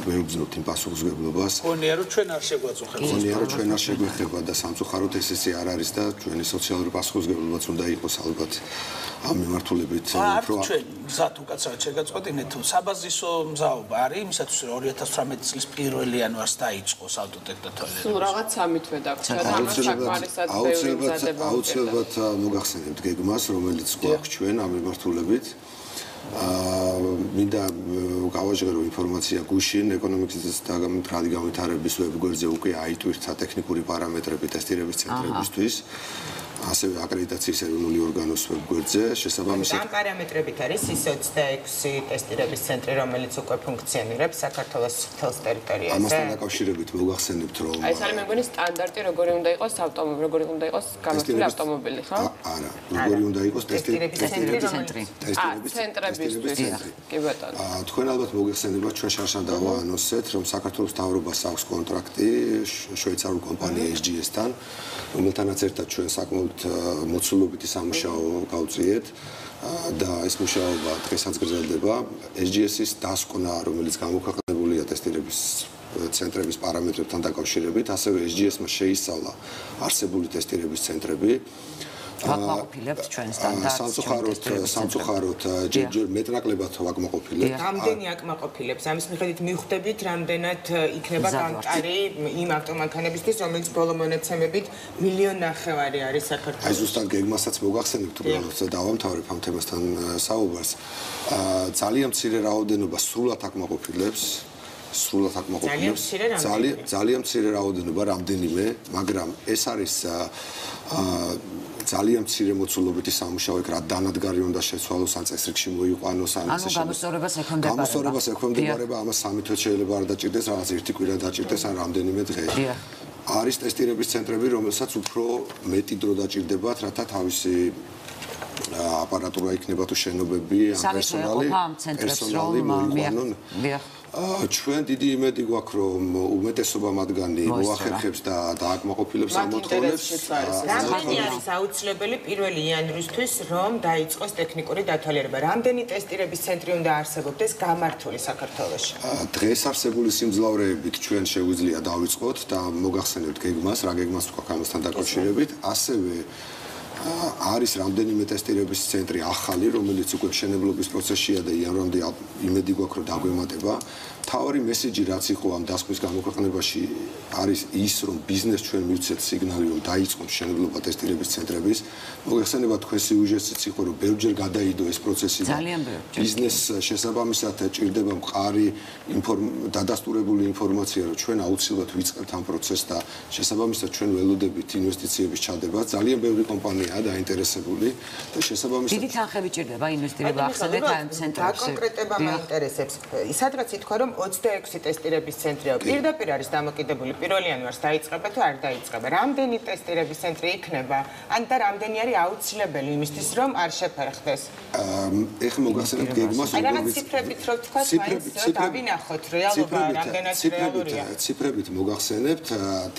ვეუბნებთ იმ პასუხისმგებლობას. გონია რომ ჩვენ არ შეგვაწუხებთ. გონია რომ ჩვენ არ შეგვეხება და სამწუხაროდ ესე არ არის და ჩვენი სოციალური პასუხისმგებლობაც უნდა იყოს ალბათ ამ მიმართულებით უფრო ჩვენ მზად უკაცრავად შეგაწყვეტინეთ, თუ საბაზისო მზაობა არის იმისათვის, რომ 2018 წლის 1 იანვარს დაიწყოს ავტოტექ დათვალიერება. სულ რაღაც 3 თვე დაგვჭირდა და ამას საკმარისად ბევრი მზადება. აუცილებლად მოგახსენებთ გეგმას, რომელიც გვაქვს ჩვენ ამ მიმართულებით. მინდა გავაჟღერო ინფორმაცია გუშინ ეკონომიკის და მდგრადი განვითარების ვებგვერდზე უკვე აიტვირთა ტექნიკური პარამეტრები ტესტირების ცენტრებისთვის. ასევე აკრედიტაციის ეროვნული ორგანოს ვებგვერდზე შესაბამისად ამ პარამეტრებით არის ის 26 ტესტირების ცენტრი, რომელიც უკვე ფუნქციონირებს საქართველოს მთელს ტერიტორიაზე. ამასთან დაკავშირებით მოგახსენებთ, რომ ეს არის მე მგონი სტანდარტი, როგორი უნდა იყოს ავტომობილი, როგორი უნდა იყოს გამართული ავტომობილი, ხო? არა, როგორი უნდა იყოს ტესტირების ცენტრი. ცენტრებისთვის. კი ბატონო. თქვენ ალბათ მოგეხსენებათ, ჩვენ შარშან დავაანონსეთ, რომ საქართველოს მთავრობას აქვს კონტრაქტი შვეიცარიულ კომპანია SGS-თან, რომელთანაც ერთად ჩვენ საკმაოდ მოცულობითი სამუშაო გავწიეთ და ეს მუშაობა დღესაც გრძელდება. SGS-ის დასკვნა, რომელიც გამოქვეყნებულია ტესტირების ცენტრების პარამეტრებთან დაკავშირებით, ასევე SGS-მა შეისწავლა არსებული ტესტირების ცენტრები. ვაკმაყოფილებთ ჩვენ სტანდარტს. სამწუხაროდ ჯერ მეტნაკლებად ვაკმაყოფილებთ. რამდენი აკმაყოფილებს? ამის მიხედვით მივხვდებით, რამდენად იქნება გამტარი იმ ავტომანქანებისთვის, რომელიც ბოლო მონაცემებით 1,5 მილიონი არის საქართველოში. აი ზუსტად გეგმასაც მოგახსენებთ, უბრალოდ დავამთავრებ ამ თემასთან საუბარს. ძალიან მცირე რაოდენობა სრულად აკმაყოფილებს. ძალიან მცირე რაოდენობა რამდენიმე, მაგრამ ეს არის ძალიან მცირე მოცულობითი სამუშაო, რა დანადგარი უნდა შეცვალოს, ან წესრიგში მოიყვანოს, ან ანუ გამოსწორებას ექვემდებარება. გამოსწორებას ექვემდებარება, ამას 3 თვე შეიძლება არ დაჭირდეს, რაღაც 1 კვირა დაჭირდეს, ან რამდენიმე დღე. არის ტესტირების ცენტრები, რომელსაც უფრო მეტი დრო დაჭირდებათ, რათა თავისი აპარატურა იქნება თუ შენობები, ან პერსონალი მოიყვანონ. ჩვენ დიდი იმედი გვაქვს, რომ უმეტესობა მათგანი მოახერხებს და დააკმაყოფილებს ამ მოთხოვნებს. რამდენი არის აუცილებელი 1 იანვრისთვის, რომ დაიწყოს ტექნიკური დათვალიერება? რამდენი ტესტირების ცენტრი უნდა არსებობდეს გამართული საქართველოში? დღეს არსებული სიმძლავრეებით ჩვენ შეგვიძლია დავიწყოთ და მოგახსენებთ გეგმას, რა გეგმას ვქვა ამასთან დაკავშირებით. ასევე არის რამდენიმე ტესტირების ცენტრი ახალი, რომელიც უკვე მშენებლობის პროცესშია და იანვრამდე იმედი გვაქვს, რომ დაგვემატება. მთავარი მესეჯი რაც იყო ამ დასკვნის გამოქვეყნებაში არის ის, რომ ბიზნეს ჩვენ მივცეთ სიგნალი, რომ დაიწყოს მშენებლობა ტესტირების ცენტრების. მოგეხსენებათ თქვენ სიუჟეტიც იყო, რომ ბევრჯერ გადაიდო ეს პროცესი და ბიზნესს შესაბამისად ჭირდება მყარი დადასტურებული ინფორმაცია, რომ ჩვენ აუცილებლად ვიწყებთ ამ პროცესს და შესაბამისად ჩვენ ველოდებით ინვესტიციების ჩადებას. ძალიან ბევრი კომპანიაა დაინტერესებული და შესაბამისად დიდი თანხები ჭირდება ინვესტირება ახსენეთ ამ ცენტრებში. დაკონკრეტება მაინტერესებს. სადღაც ითქვა, რომ 26 ტესტირების ცენტრია. პირდაპირ არის დამოკიდებული 1 იანვარს დაიწყება თუ არ დაიწყება. რამდენი ტესტირების ცენტრი იქნება? ან და რამდენი არის აუცილებელი იმისთვის, რომ არ შეფერხდეს? ეხლა მოგახსენებთ გეგმას, აი რაღაც ციფრებით რო თქვა, მაინც დავინახოთ რეალობა რამდენად რეალურია. ციფრებით მოგახსენებთ,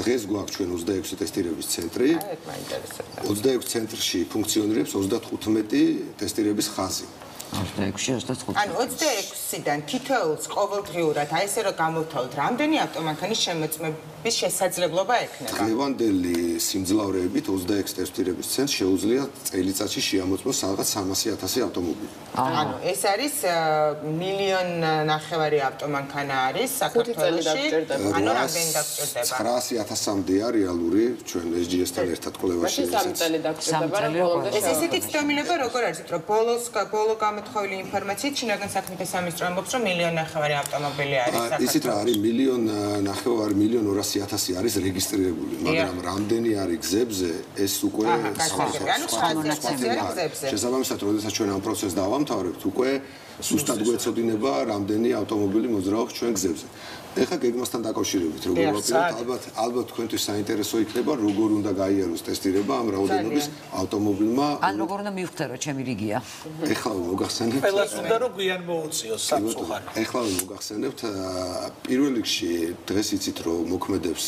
დღეს გვაქვს ჩვენ 26 ტესტირების ცენტრი. აი ეს მაინტერესებს. 26 ცენტრში ფუნქციონირებს 35 ტესტირების ხაზი. 26-25. ანუ 26-დან თითოეულს ყოველდღიურად აი ესე რომ გამოვთავოთ, რამდენი ავტომანქანის შემოწმების შესაძლებლობა ექნება? დღევანდელი სიმძლავრეებით 26 ტესტირების ცენტრს შეუძლია წელიწადში შეამოწმოს რაღაც 300,000 ავტომობილი. ანუ ეს არის 1,5 მილიონი ავტომანქანა არის საქართველოში. ანუ რამდენი დაგჭირდება? 900,000-მდეა რეალური ჩვენ SGS-თან ერთად კვლევაში. ეს ისეთი ცდომილება როგორ არის, რომ ბოლო გამოთხოვილი ინფორმაციით შინაგან საქმეთა სამინისტრო ამბობს, რომ 1,5 მილიონი ავტომობილი არის საქართველოში. ისიც რა არის 1,2 მილიონი არის რეგისტრირებული, მაგრამ რამდენი არის გზებზე, ეს უკვე შესაბამისად, როდესაც ჩვენ ამ პროცესს დავამთავრებთ, უკვე სუსტად გვეცოდინება, რამდენი ავტომობილი მოძრაობს ჩვენ გზებზე. ეხლა გეგმასთან დაკავშირებით, როგორ ვაპირებთ, ალბათ თქვენთვის საინტერესო იქნება, როგორ უნდა გაიაროს ტესტირება ამ რაოდენობის ავტომობილმა. ან როგორ უნდა მივხვდე, ჩემი რიგია. ეხლა მოგახსენებთ. ყველას უნდა რომ გვიან მოუწიოს სამწუხაროდ. ეხლა მოგახსენებთ, პირველ რიგში დღეს იცით, რომ მოქმედებს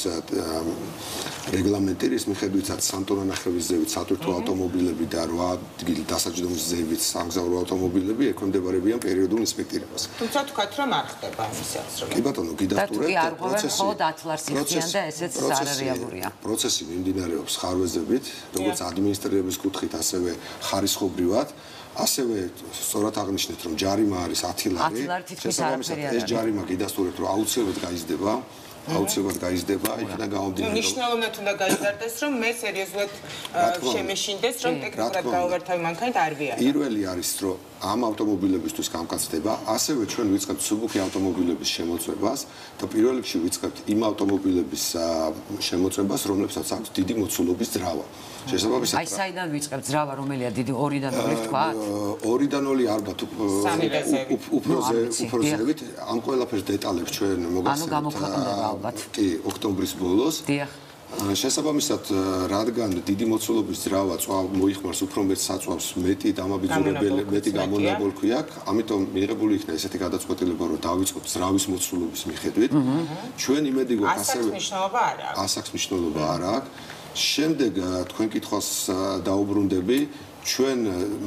რეგლამენტი, რის მიხედვითაც 3 ტონანახევის ზევით სატვირთო ავტომობილები და 8 ადგილი დასაჯდომის ზევით სამგზავრო ავტომობილები ექვემდებარებიან პერიოდულ ინსპექტირებას. თუმცა თქვათ, რომ არ ხდება ამის აღსრულება. კი ბატონო, პროცესი მიმდინარეობს ხარვეზებით, როგორც ადმინისტრირების კუთხით, ასევე ხარისხობრივად. ასევე სწორად აღნიშნეთ, რომ ჯარიმა არის 10 ლარი. შესაბამისად, ეს ჯარიმა გიდასტურებთ, რომ აუცილებლად გაიზრდება აუცილებლად გაიზრდება, იქიდან გამომდინარე. მნიშვნელოვნად უნდა გაიზარდეს, რომ მე სერიოზულად შემეშინდეს, რომ ტექნიკურად გაუვართავი მანქანით არ ვიარა. პირველი არის, რომ ამ ავტომობილებისთვის გამკაცდება, ასევე ჩვენ ვიწყებთ მსუბუქი ავტომობილების შემოწმებას და პირველ რიგში ვიწყებთ იმ ავტომობილების შემოწმებას, რომლებსაც აქვს დიდი მოცულობის ძრავა. შესაბამისად აი საიდან ვიწყებთ ძრავა, რომელია დიდი 2-დან 0 ვთქვათ? 2-დან 0 ალბათ უფრო ზევით, ამ ყველაფერს დეტალებს ჩვენ მოგახსენებთ. ანუ გამოქვეყნდება ალბათ. კი, ოქტომბრის ბოლოს. დიახ. შესაბამისად, რადგან დიდი მოცულობის ძრავა მოიხმარს უფრო მეტ საწვავს, მეტი დამაბიძურებელი, მეტი გამონაბოლქვი აქვს, ამიტომ მიღებული იქნა ესეთი გადაწყვეტილება, რომ დავიწყოთ ძრავის მოცულობის მიხედვით. ჩვენ იმედი გვაქვს ასევე ასაკს მნიშვნელობა არ აქვს. შემდეგ თქვენ კითხვას დაუბრუნდები, ჩვენ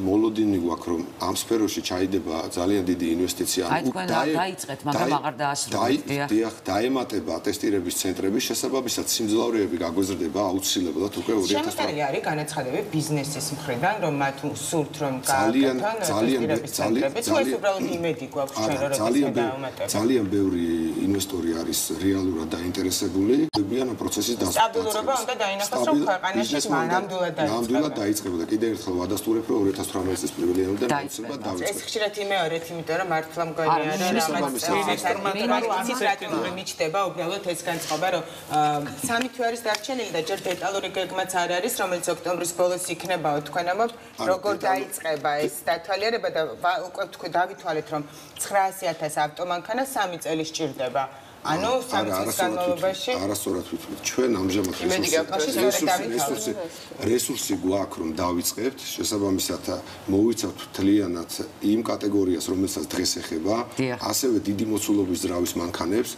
მოლოდინი გვაქვს, რომ ამ სფეროში ჩაიდება ძალიან დიდი ინვესტიცია. აი თქვენ დაიწყეთ, მაგრამ აღარ დაასრულეთ. დიახ, დაემატება ტესტირების ცენტრები, შესაბამისად სიმძლავრეები გაგვეზრდება აუცილებლად უკვე 2000. შემოსწავლილი არის განაცხადები ბიზნესის მხრიდან, რომ მათ სურთ რომ გააკეთონ ტესტირების ცენტრები. თუ ეს უბრალოდ იმედი გვაქვს ჩვენ რომ დაამატება. ძალიან ბევრი ინვესტორი არის რეალურად დაინტერესებული. დებიან ამ პროცესის დასრულებას. სტაბილურობა უნდა დაინახოს, რომ ქვეყანაში ნამდვილად დაიწყება. კიდევ ერთხელ ვადასტურებ, რომ 2018 წლის პირველიანიდან აუცილებლად დავიწყებთ. ეს ხშირად იმეორეთ, იმიტომ რომ მართლა მგონია, რომ რამაც მიჩდება უბრალოდ ეს განწყობა, რომ 3 თვე არის დარჩენილი და ჯერ დეტალური გეგმაც არ არის, რომელიც ოქტომბრის ბოლოს იქნებაო. თქვენ ამბობთ, როგორ დაიწყება ეს დათვალიერება და უკვე თქვენ დავითვალეთ, რომ 900,000 ავტომანქანა 3 წელი სჭირდება. ანუ 3 წლის განმავლობაში არასწორად ვიტყვით. ჩვენ ამჟამად რესურსი გვაქვს, რომ დავიწყებთ, შესაბამისად მოვიცავთ მთლიანად იმ კატეგორიას, რომელსაც დღეს ეხება, ასევე დიდი მოცულობის ძრავის მანქანებს.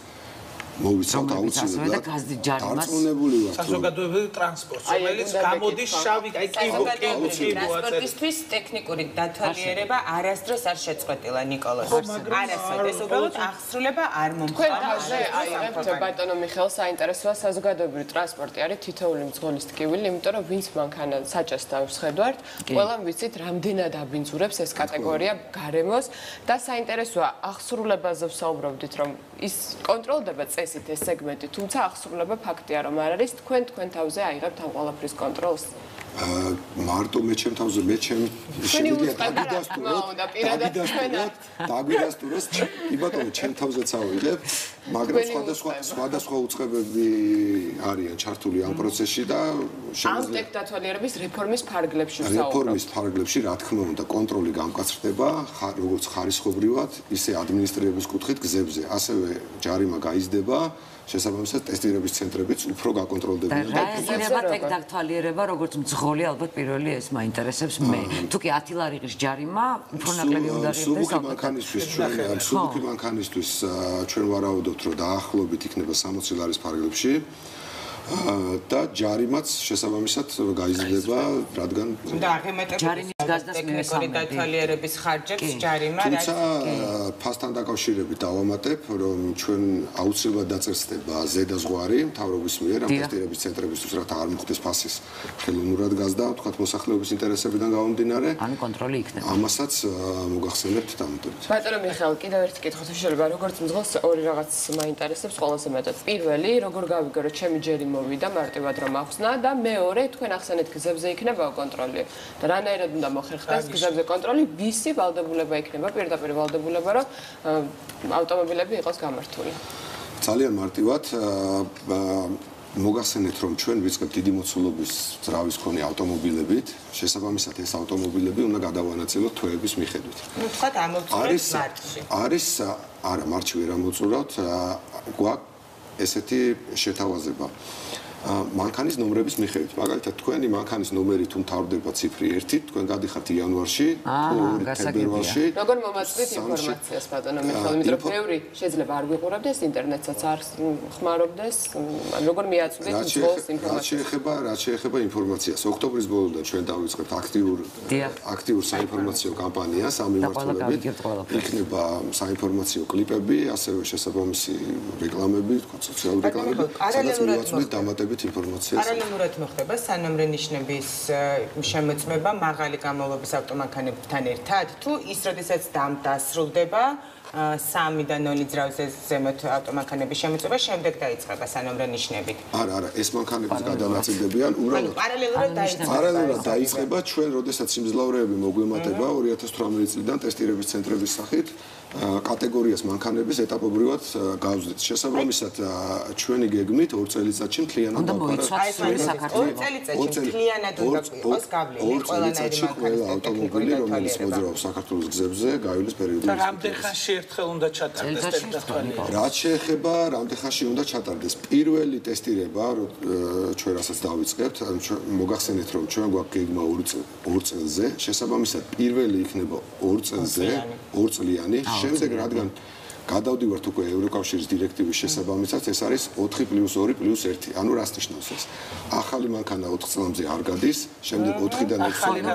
მოვიცავთ აუცილებლად დარწმუნებული ვართ საზოგადოებრივი ტრანსპორტი რომელიც გამოდის შავი აი ტრანსპორტისთვის ტექნიკური დათვალიერება არასდროს არ შეწყვეტილა ნიკოლოზ არასდროს ეს უბრალოდ აღსრულება არ მომხდარა აიღებთ ბატონო მიხეილ საინტერესოა საზოგადოებრივი ტრანსპორტი არის თითოეული მძღოლის ტკივილი იმიტომ რომ ვინც მანქანა საჭას დავსხედვართ ყველამ ვიცით რამდენად აბინძურებს ეს კატეგორია გარემოს და საინტერესოა აღსრულებაზე ვსაუბრობდით რომ ის კონტროლდება ესეთ ეს სეგმენტი, თუმცა აღსრულება ფაქტია, რომ არ არის თქვენ თავზე აიღებთ ამ ყველაფრის კონტროლს. მარტო მე ჩემ თავზე მე ჩემ შეგვიძლია დაგვიდასტუროს, კი ბატონო, ჩემ თავზეც ავიღებ, მაგრამ სხვადასხვა უწყებები არიან ჩართული ამ პროცესში და ამ ტექნოლოგიების რეფორმის ფარგლებში ვსაუბრობთ. რეფორმის ფარგლებში, რა თქმა უნდა, კონტროლი გამკაცრდება, როგორც ხარისხობრივად, ისე ადმინისტრირების კუთხით გზებზე, ასევე ჯარიმა გაიზრდება. შესაბამისად ტესტირების ცენტრებიც უფრო გაკონტროლდებიან და ეხება ტექნოლოგიება როგორც მძღოლი ალბათ პირველი ეს მაინტერესებს მე თუ კი 10 ლარიღის ჯარიმა უფრო ნაკლები უნდა ღირდეს სუბუქი მანქანისთვის ჩვენ ვარაუდობთ რომ დაახლოებით იქნება 60 ლარის ფარგლებში და ჯარიმაც შესაბამისად გაიზრდება რადგან და აღემატება ტექნიკური დათვალიერების ხარჯებს ჯარიმა თუმცა ფასთან დაკავშირებით დავამატებ რომ ჩვენ აუცილებლად დაწესდება ზედაზღვარი მთავრობის მიერ ამ ტესტირების ცენტრებისთვის რათა არ მოხდეს ფასის ხელოვნურად გაზრდა თქვათ მოსახლეობის ინტერესებიდან გამომდინარე ანუ კონტროლი იქნება ამასაც მოგახსენებთ დამატებით ბატონო მიხეილ კიდევ ერთი კითხვა შეიძლება როგორც მძღოლს ორი რაღაც მაინტერესებს ყველაზე მეტად პირველი როგორ გავიგო რომ ჩემი ჯერი მოვიდა მარტივად რომ ახსნა და მეორე თქვენ ახსენეთ გზებზე იქნება კონტროლი და რანაირად უნდა მოხერხდეს გზებზე კონტროლი ვისი ვალდებულება იქნება პირდაპირ ვალდებულება რომ ავტომობილები იყოს გამართული ძალიან მარტივად მოგახსენეთ რომ ჩვენ ვიწყებთ დიდი მოცულობის ძრავის მქონე ავტომობილებით შესაბამისად ეს ავტომობილები უნდა გადავანაწილოთ თვეების მიხედვით ну თქვა ამოვწურეთ მარტში არის არა მარტში ვერ ამოვწურავთ გვაქვს ესეთი შეთავაზება მანქანის ნომრების მიხედვით. მაგალითად, თქვენი მანქანის ნომერი თუ მთავრდება ციფრი 1, თქვენ გადიხართ იანვარში, თუ თებერვალში. როგორ მომაწვით ინფორმაციას, ბატონო მიხეილ, იმიტომ რომ ბევრი შეიძლება არ ვიყურებდეს, ინტერნეტსაც არ ხმარობდეს, როგორ მიაწვდით მძღოლს ინფორმაციას. რაც შეეხება ინფორმაციას. ოქტომბრის ბოლოდან ჩვენ დავიწყებთ აქტიურ საინფორმაციო კამპანიას ამ მიმართულებით. იქნება საინფორმაციო კლიპები, ასევე შესაბამისი რეკლამები, სოციალური რეკლამები, სადაც მივაწვდით დამატებით ინფორმაციას. პარალელურად მოხდება სანომრე ნიშნების შემოწმება მაღალი გამავლობის ავტომანქანებთან ერთად თუ ის როდესაც დასრულდება 3 და 0 ძრავზე ზემოთ ავტომანქანების შემოწმება შემდეგ დაიწყება სანომრე ნიშნებით. არა, ეს მანქანების გადანაწილდებიან უბრალოდ პარალელურად დაიწყება ჩვენ, როდესაც სიმძლავრეები მოგვიმატება 2018 წლიდან ტესტირების ცენტრების სახით კატეგორიას მანქანების ეტაპობრივად გავზრდით. შესაბამისად, ჩვენი გეგმით 2 წელიწადში მთლიანად ყველა ავტომობილი, რომელიც მოძრაობს საქართველოს გზებზე, გაივლის პერიოდში. რამდენ ხანში ერთხელ უნდა ჩატარდეს ტესტი დათვალიერება? რაც შეეხება რამდენ ხანში უნდა ჩატარდეს პირველი ტესტირება, ჩვენ რასაც დავიწყებთ, მოგახსენეთ რომ ჩვენ გვაქვს გეგმა 2 წელზე, შესაბამისად პირველი იქნება 2 წელზე, 2 წლიანი, შემდეგ რადგან გადავდივართ უკვე ევროკავშირის დირექტივის შესაბამისად, ეს არის 4+2+1. ანუ რას ნიშნავს ეს? ახალი მანქანა 4 წლამდე არ გადის, შემდეგ 4-დან 1 წლამდე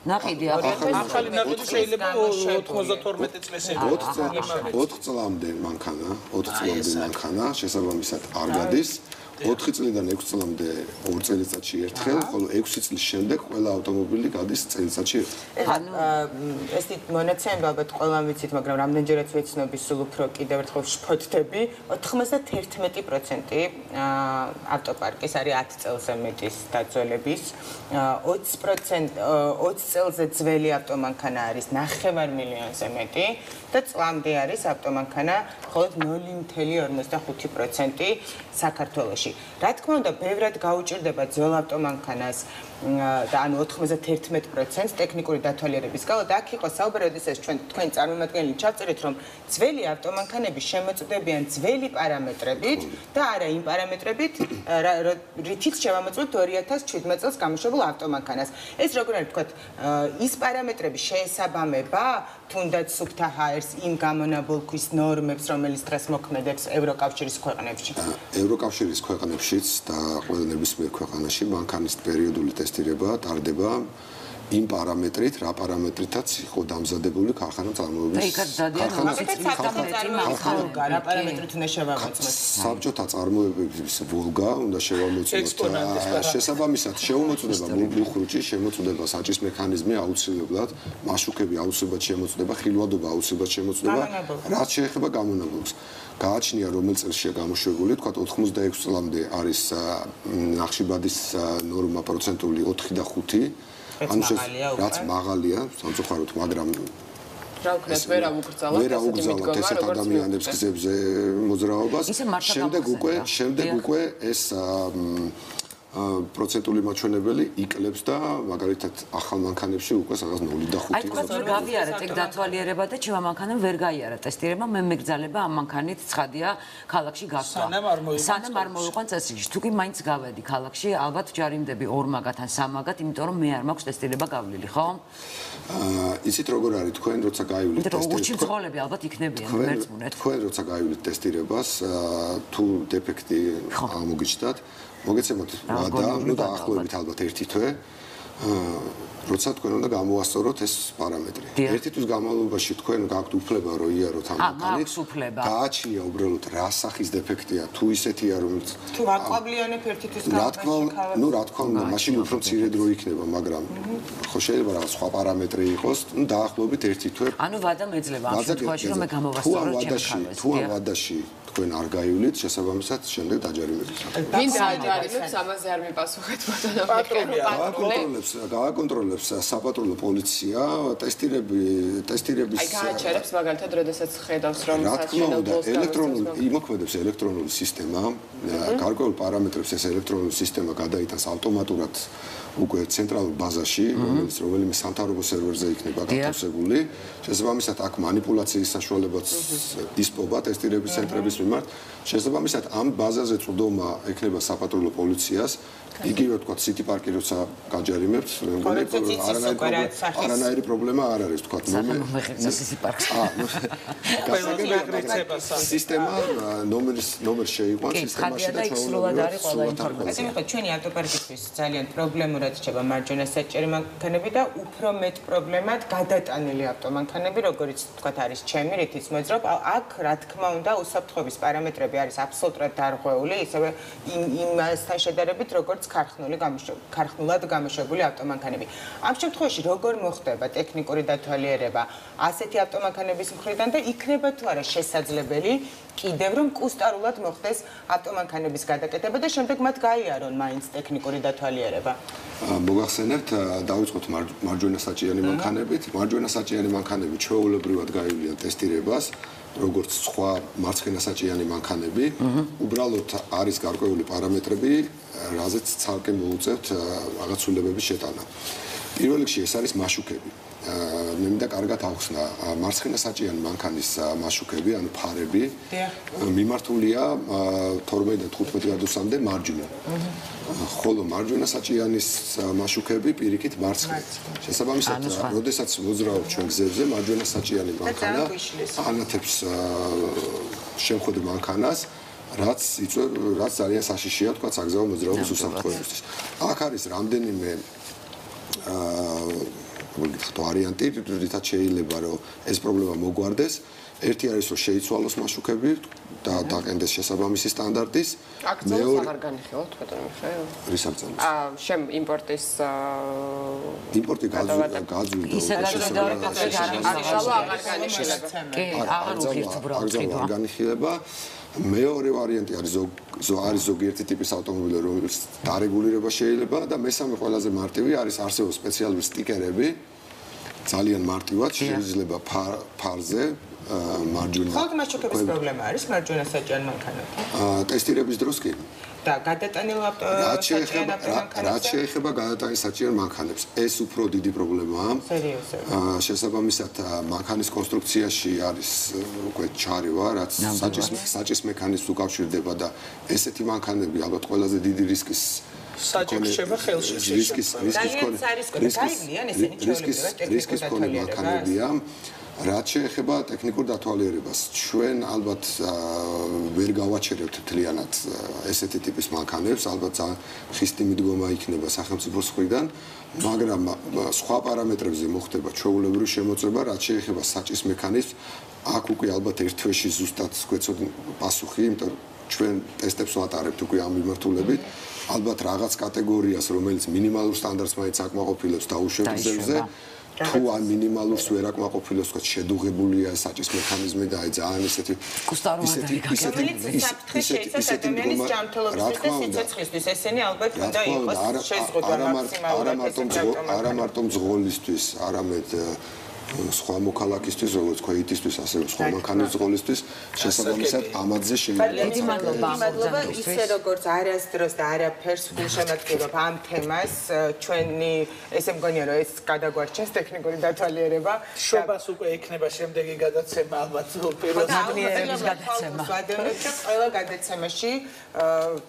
ნაყიდი ახალი ნაყიდი შეიძლება 92 წლის 4 წლამდე მანქანა შესაბამისად არ გადის. 4 წლიდან 6 წლამდე 2 წელიწადში ერთხელ, ხოლო 6 წლის შემდეგ ყველა ავტომობილი გადის წელიწადში ერთხელ. ეს მონაცემები ალბათ ყველამ ვიცით, მაგრამ რამდენჯერაც ვეცნობი სულ უფრო კიდევ ერთხელ შფოთდები, 91% ავტოპარკის არის 10 წელზე მეტის დაძველების, 20 წელზე ძველი ავტომანქანა არის 9 მილიონზე მეტი და წლამდე არის ავტომანქანა მხოლოდ 0.45% საქართველოში. რა თქმა უნდა, ბევრად გაუჭირდება ძველ ავტომანქანას და ანუ 91% ტექნიკური დათვალიერების გამო და აქ იყო საუბარი, როდესაც თქვენ წარმომადგენელი ჩავწერეთ, რომ ძველი ავტომანქანები შემოწმდებიან ძველი პარამეტრებით და არა იმ პარამეტრებით, რითიც შევამოწმებთ 2017 წელს გამოშვებულ ავტომანქანას. ეს როგორ არის თქვა, ის პარამეტრები შეესაბამება თუნდაც სუფთა ჰაერს იმ გამონაბოლქვის ნორმებს, რომელიც დღეს მოქმედებს ევროკავშირის ქვეყნებში. ევროკავშირის ქვეყნებშიც და ყველა ნებისმიერ ქვეყანაში მანქანის პერიოდული ტესტირება ტარდება იმ პარამეტრით, რა პარამეტრითაც იყო დამზადებული ქარხანა წარმოების. საბჭოთა წარმოებების ვოლგა უნდა შევამოწმოთ. შესაბამისად, შეუმოწმდება მუხრუჭი, შემოწმდება საჭის მექანიზმი აუცილებლად, მაშუქები აუცილებლად შემოწმდება, ხილვადობა აუცილებლად შემოწმდება, რაც შეეხება გამონაბოლქს. გააჩნია რომელ წელშია გამოშვებული, თქვა 86 წლამდე არის ნახშირბადის ნორმა პროცენტული 4 და 5. ანუ რაც მაღალია, სამწუხაროდ, მაგრამ რა ვქნათ, ვერ აუგრძალოთ ესეთ ადამიანებს გზებზე მოძრაობას. შემდეგ უკვე ეს პროცენტული მაჩვენებელი იკლებს და მაგალითად ახალ მანქანებში უკვე სადღაც 0 და 5. აი თქვა რომ გავიარეთ ეგ დათვალიერება და ჩემმა მანქანამ ვერ გაიარა ტესტირება, მე მეგრძალება ამ მანქანით ცხადია ქალაქში გასვლა. სანამ არ მოვიყვან წესრიგში. თუ კი მაინც გავედი ქალაქში, ალბათ ჯარიმდები 2 მაგათ ან 3 მაგათ, იმიტომ რომ მე არ მაქვს ტესტირება გავლილი, ხო? იცით როგორ არის თქვენ როცა გაივლით ტესტირებას? უჩი მძღოლები ალბათ იქნებიან, მერწმუნეთ. თქვენ როცა გაივლით ტესტირებას, თუ დეფექტი ამოგიჩნდათ, მოგეცემოთ ვადა, ნუ დაახლოებით ალბათ 1 თვე, როცა თქვენ უნდა გამოვასწოროთ ეს პარამეტრი. 1 თვის განმავლობაში თქვენ გაქვთ უფლება რომ იაროთ ამ მანქანით. გააჩნია უბრალოდ რა სახის დეფექტია, თუ ისეთია რომელიც თუ აყვაბლიანებ 1 თვის განმავლობაში. რა თქმა უნდა, მაშინ უფრო მცირე დრო იქნება, მაგრამ ხო შეიძლება რაღაც სხვა პარამეტრი იყოს, ნუ დაახლოებით 1 თვე. ანუ ვადა მეძლება ამ შემთხვევაში რომ მე გამოვასწოროთ ჩემს თუ ამ ვადაში თქვენ არ გაივლით, შესაბამისად შემდეგ დაჯარიმებით. ვინ დააჯარიმებს, ამაზე არ მიპასუხეთ პატრონი. გააკონტროლებს საპატრულო პოლიცია, ტესტირების აი გააჩერებს მაგალითად, როდესაც ხედავს რომ იმოქმედებს ელექტრონული სისტემა, გარკვეულ პარამეტრებს ეს ელექტრონული სისტემა გადაიტანს ავტომატურად უკვე ცენტრალურ ბაზაში, რომელიმე სამთავრობო სერვერზე იქნება გათავსებული. შესაბამისად, აქ манипуляციის საშუალებაც ისპობა ტესტირების ცენტრების მიმართ. შესაბამისად, ამ ბაზაზე წვდომა ექნება საპატრულო პოლიციას. იგივე თქვა სიტი პარკი როცა გაჯარიმებთ, არანაირი პრობლემა არ არის, თქვა სისტემა ნომერ შეიყვანს სისტემაში და ჩვენი ავტოპარკისთვის ძალიან პრობლემური გამორჩება მარჯვენა საჭიერი მანქანები და უფრო მეტ პრობლემად გადატანილი ავტომანქანები, როგორც თქვათ არის ჩემი რითიც მოძრაობ, აქ რა თქმა უნდა უსაფრთხოების პარამეტრები არის აბსოლუტურად დარღვეული, ისევე იმასთან შედარებით, როგორც ქარხნულად გამოშვებული ავტომანქანები. ამ შემთხვევაში როგორ მოხდება ტექნიკური დათვალიერება ასეთი ავტომანქანების მხრიდან და იქნება თუ არა შესაძლებელი კიდევ რომ კუსტარულად მოხდეს ავტომანქანების გადაკეთება და შემდეგ მათ გაიარონ მაინც ტექნიკური დათვალიერება. მოგახსენებთ, დავიწყოთ მარჯვენა საჭიერი მანქანებით. მარჯვენა საჭიერი მანქანები ჩვეულებრივად გაივლიან ტესტირებას, როგორც სხვა მარცხენა საჭიერი მანქანები. უბრალოდ არის გარკვეული პარამეტრები, რაზეც ცალკე მოუწევთ რაღაც ცვლილებების შეტანა. პირველ რიგში ეს არის მაშუკები. მე მინდა კარგად ავხსნა, მარცხენა საჭიერი მანქანის მაშუკები, ანუ ფარები, მიმართულია 12 და 15 გრადუსამდე მარჯვნივ. ხოლო მარჯვენა საჭიანის მაშუკები პირიქით მარცხნივ. შესაბამისად, როდესაც მოძრაობ ჩვენ გზებზე, მარჯვენა საჭიანი მანქანა ანათებს შემხვედი მანქანას, რაც ძალიან საშიშია, თქვა საგზაო მოძრაობის უსაფრთხოებისთვის. აქ არის რამდენიმე ვარიანტი, რითაც შეიძლება რომ ეს პრობლემა მოგვარდეს. ერთი არის რომ შეიცვალოს მაშუკები და დაყენდეს შესაბამისი სტანდარტის. акцент აღარ განიხილავთ, ბატონო მიხეილ. რის აქცენტს? შემ იმპორტის იმპორტი გაძვირდა. ისე გაძვირდა, რომ აღარ განიხილება. კი, აღარ უღირთ უბრალოდ ყიდვა. განიხილება. მეორე ვარიანტი არის ზოგიერთი ტიპის ავტომობილი, რომელიც დარეგულირება შეიძლება და მესამე ყველაზე მარტივი არის არსებობს სპეციალური სტიკერები. ძალიან მარტივად შეიძლება ფარზე მარჯვენა. ხოლმე მაშუკების პრობლემა არის მარჯვენა საჭიერ მანქანებთან. ტესტირების დროს კი. და გადატანილ ავტომანქანებს რაც შეეხება გადატანის საჭიერ მანქანებს, ეს უფრო დიდი პრობლემაა. სერიოზულად. შესაბამისად, მანქანის კონსტრუქციაში არის უკვე ჩარევა, რაც საჭის მექანიზმს უკავშირდება და ესეთი მანქანები ალბათ ყველაზე დიდი რისკის საჭიროება ხელში რისკის მქონე მანქანებია. რაც შეეხება ტექნიკურ დათვალიერებას, ჩვენ ალბათ ვერ გავაჩერებთ მთლიანად ესეთი ტიპის მანქანებს, ალბათ ხისტი მიდგომა იქნება სახელმწიფოს მხრიდან, მაგრამ სხვა პარამეტრებზე მოხდება ჩვეულებრივი შემოწმება, რაც შეეხება საჭის მექანიზმს, აქ უკვე ალბათ ერთ თვეში ზუსტად გვეცოთ პასუხი, იმიტომ რომ ჩვენ ტესტებს ვატარებთ უკვე ამ მიმართულებით, ალბათ რაღაც კატეგორიას, რომელიც მინიმალურ სტანდარტს მაინც აკმაყოფილებს დაუშვებს გზებზე. თუ ამ მინიმალურს ვერ აკმაყოფილებს, თქვა შედუღებულია საჭის მექანიზმი და აი ძალიან ისეთი ადამიანის ჯანმრთელობისთვის და სიცოცხლისთვის ესენი ალბათ უნდა იყოს შეზღუდვა მაქსიმალურად არა მარტო მძღოლისთვის, არამედ სხვა მოქალაქისთვის, როგორც ქვეითისთვის, ასევე სხვა მანქანის მძღოლისთვის, შესაბამისად ამაზე შეიძლება მადლობა ისე როგორც არასდროს და არაფერს გულშემატკივრობ ამ თემას, ჩვენი ესე მგონია რომ ეს გადაგვარჩენს ტექნიკური დათვალიერება. შობას უკვე ექნება შემდეგი გადაცემა, ალბათ პირველ ნადმიერების გადაცემა. ყველა გადაცემაში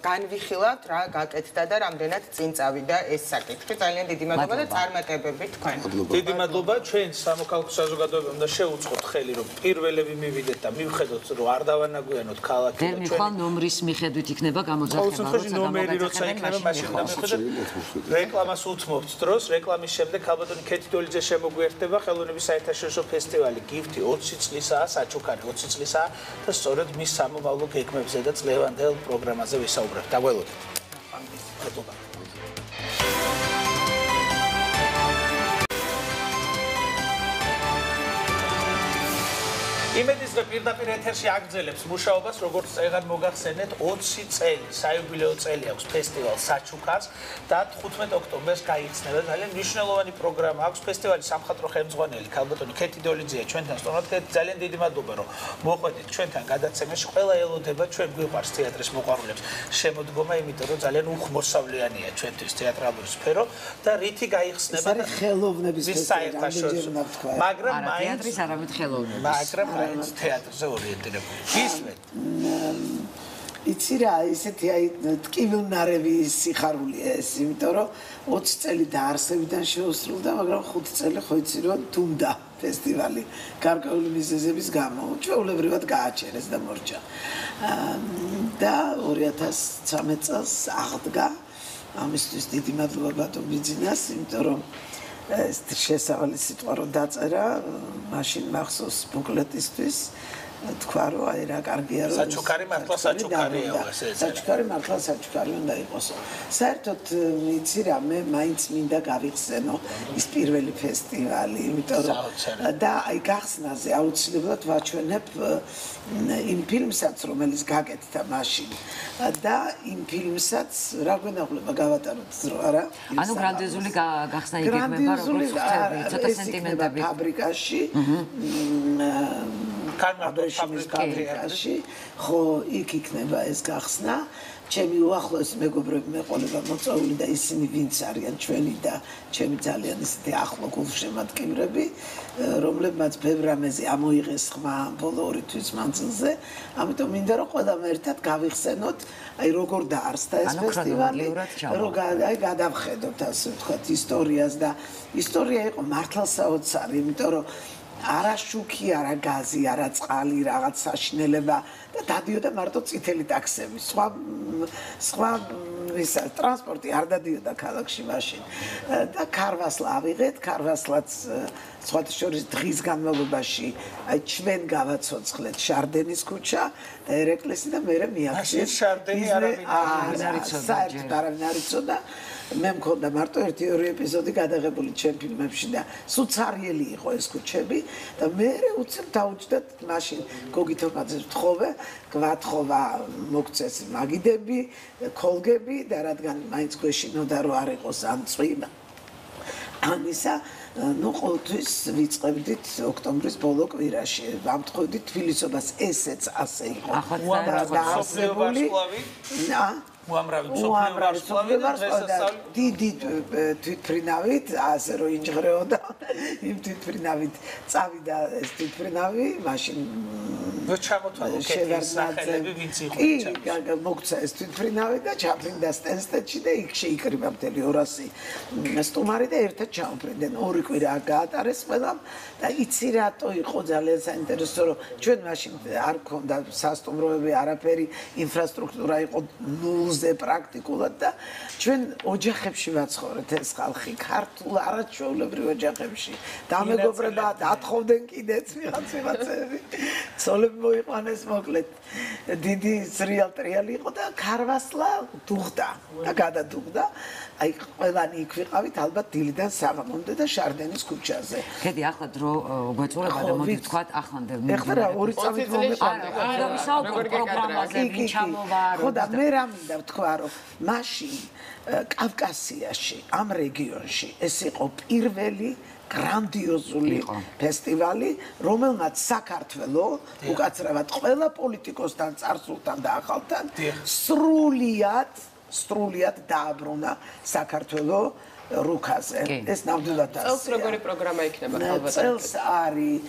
განვიხილავთ რა გაკეთდა და რამდენად წინ წავიდა ეს საკითხი. ძალიან დიდი მადლობა და წარმატებები თქვენ. დიდი მადლობა ჩვენ სამოქალაქო საზოგადოებამ და შეუწყოთ ხელი რომ პირველები მივიდეთ და მივხედოთ რომ არ დავანაგვიანოთ ქალაქი და ჩვენ ნომრის მიხედვით იქნება გამოძახება, როცა ნომერი როცა იქნება მაშინ დამიხედოთ. რეკლამას უთმობთ დროს, რეკლამის შემდეგ ხალბატონი ქეთიდოლიძე შემოგვიერთდება ხელოვნების საერთაშორისო ფესტივალი გიფტი 20 წლისაა, საჩუქარი 20 წლისაა და სწორედ მის სამომავლო გეგმებზე და წლევანდელ პროგრამაზე ვისაუბრებთ. დაგველოდეთ. მადლობა. იმედის და პირდაპირ ეთერში აგრძელებს მუშაობას, როგორც წეგან მოგახსენეთ 20 წელი, საიუბილეო წელი აქვს ფესტივალ საჩუქარს და 15 ოქტომბერს გაიხსნება. ძალიან მნიშვნელოვანი პროგრამა აქვს ფესტივალის სამხატვრო ხელმძღვანელი ქალბატონი ქეთიდოლიძეა ჩვენთან სტუმრად. ძალიან დიდი მადლობა რომ მოყვედით ჩვენთან გადაცემაში. ყველა ელოდება ჩვენ გვიყვარს თეატრის მოყვარულებს შემოდგომა, იმიტომ რომ ძალიან უხმოსავლიანია ჩვენთვის თეატრალური სფერო და რითი გაიხსნება და ხელოვნების საერთაშორისო, მაგრამ თეატრის არამედ ხელოვნება. მაგრამ თეატრზე ორიენტირებული. ისმეთ. იცი რა, ისეთი აი ტკივილნარევი სიხარულია ეს, იმიტომ რომ 20 წელი დაარსებიდან შეუსრულდა, მაგრამ 5 წელი ხო იცი რომ თუნდა ფესტივალი გარკვეული მიზეზების გამო ჩვეულებრივად გააჩერეს და მორჩა. და 2013 წელს აღდგა ამისთვის დიდი მადლობა ბატონ ბიძინას, იმიტომ რომ ეს შესავალი სიტყვა რომ დაწერა, მაშინ მახსოვს ბუკლეტისთვის თქვა რომ აი რა კარგია რომ საჩუქარი მართლა საჩუქარია ესე საჩუქარი მართლა საჩუქარი უნდა იყოს. საერთოდ იცი რა მე მაინც მინდა გავიხსენო ის პირველი ფესტივალი, იმიტომ რომ და აი გახსნაზე აუცილებლად ვაჩვენებ იმ ფილმსაც რომელიც გაკეთდა მაშინ და იმ φιλმსაც რა გვენახულება გავატაროთ ზრო არა? ანუ გრანდიოზული გახსნა იგეგმება როგორც ხდება ცოტა სენტიმენტები ფაბრიკაში ფაბრიკაში ხო იქ იქნება ეს გახსნა ჩემი უახლოესი მეგობრები მეყოლება მოწვეული და ისინი ვინც არიან ჩვენი და ჩემი ძალიან ისეთი ახლო გულშემატკივრები რომლებმაც ბევრ რამეზე ამოიღეს ხმა ბოლო 2 თვის მანძილზე ამიტომ მინდა რომ ყველამ ერთად გავიხსენოთ აი როგორ დაარსდა ეს ფესტივალი როგორ აი გადავხედოთ ასე ვთქვათ ისტორიას და ისტორია იყო მართლა საოცარი იმიტომ რომ არა შუქი, არა გაზი, არა წყალი, რაღაც საშინელება და დადიოდა მარტო წითელი ტაქსები. სხვა ტრანსპორტი არ დადიოდა ქალაქში მაშინ. და ქარვასლა ავიღეთ, ქარვასლაც სხვათა შორის დღის განმავლობაში აი ჩვენ გავაცოცხლეთ შარდენის ქუჩა და ერეკლესი და მე მიაღწიეს შარდენი არავინ არ იცოდა. მე მქონდა მარტო 1-2 ეპიზოდი გადაღებული ჩემ ფილმებში და სუცარიელი იყო ეს ქუჩები და მე უცებ დაუჭდათ მაშინ გოგი თომაძეს ვთხოვე, გვათხოვა მოგწეს მაგიდები, კოლგები და რადგან მაინც გვეშინოდა რომ არ იყოს ამ წვიმა. ამისა ну ყოველთვის ვიწყებდით ოქტომბრის ბოლო კვირაში. ვამთხოვდით თბილისობას ესეც ასე იყო. დაარსებული უამრავი მსოფლიო ვარსკვლავი დიდი თვითმფრინავით ასე რომ ინჯღრეოდა იმ თვითმფრინავით წავიდა ეს თვითმფრინავი მაშინ ჩამოთვალო კეთის სახელები ვინც იყო კი მოგცა ეს თვითმფრინავი და ჩაფრინდა სტენსტედში და იქ შეიკრიბა მთელი 200 სტუმარი და ერთად ჩამოფრინდნენ ორი კვირა გაატარეს ყველამ და იცი რატო იყო ძალიან საინტერესო რომ ჩვენ მაშინ არ გქონდა სასტუმროები არაფერი ინფრასტრუქტურა იყო ნულზე პრაქტიკულად და ჩვენ ოჯახებში ვაცხოვრეთ ეს ხალხი ქართულ არაჩვეულებრივ ოჯახებში დამეგობრება დათხოვდნენ კიდეც ვიღაცები ცოლები მოიყვანეს მოკლედ დიდი სრიალტრიალი იყო და ქარვასლა დუღდა და გადადუღდა აი ყველანი იქ ვიყავით ალბათ დილიდან საღამომდე და შარდენის ქუჩაზე კედი ახლა დრო გვეწურება და მოდი ვთქვათ ახლანდ ეხლა რა ორი წამით მომიყავდა არა ვისაუბროთ პროგრამაზე ვინ ჩამოვა ხო და მე რა მინდა ვთქვა რომ მაშინ კავკასიაში ამ რეგიონში ეს იყო პირველი გრანდიოზული ფესტივალი, რომელმაც საქართველო უკაცრავად ყველა პოლიტიკოსთან, წარსულთან და ახალთან სრულიად დააბრუნა საქართველო რუკაზე. ეს ნამდვილად ასე. წელს როგორი პროგრამა იქნება ალბათ? წელს არის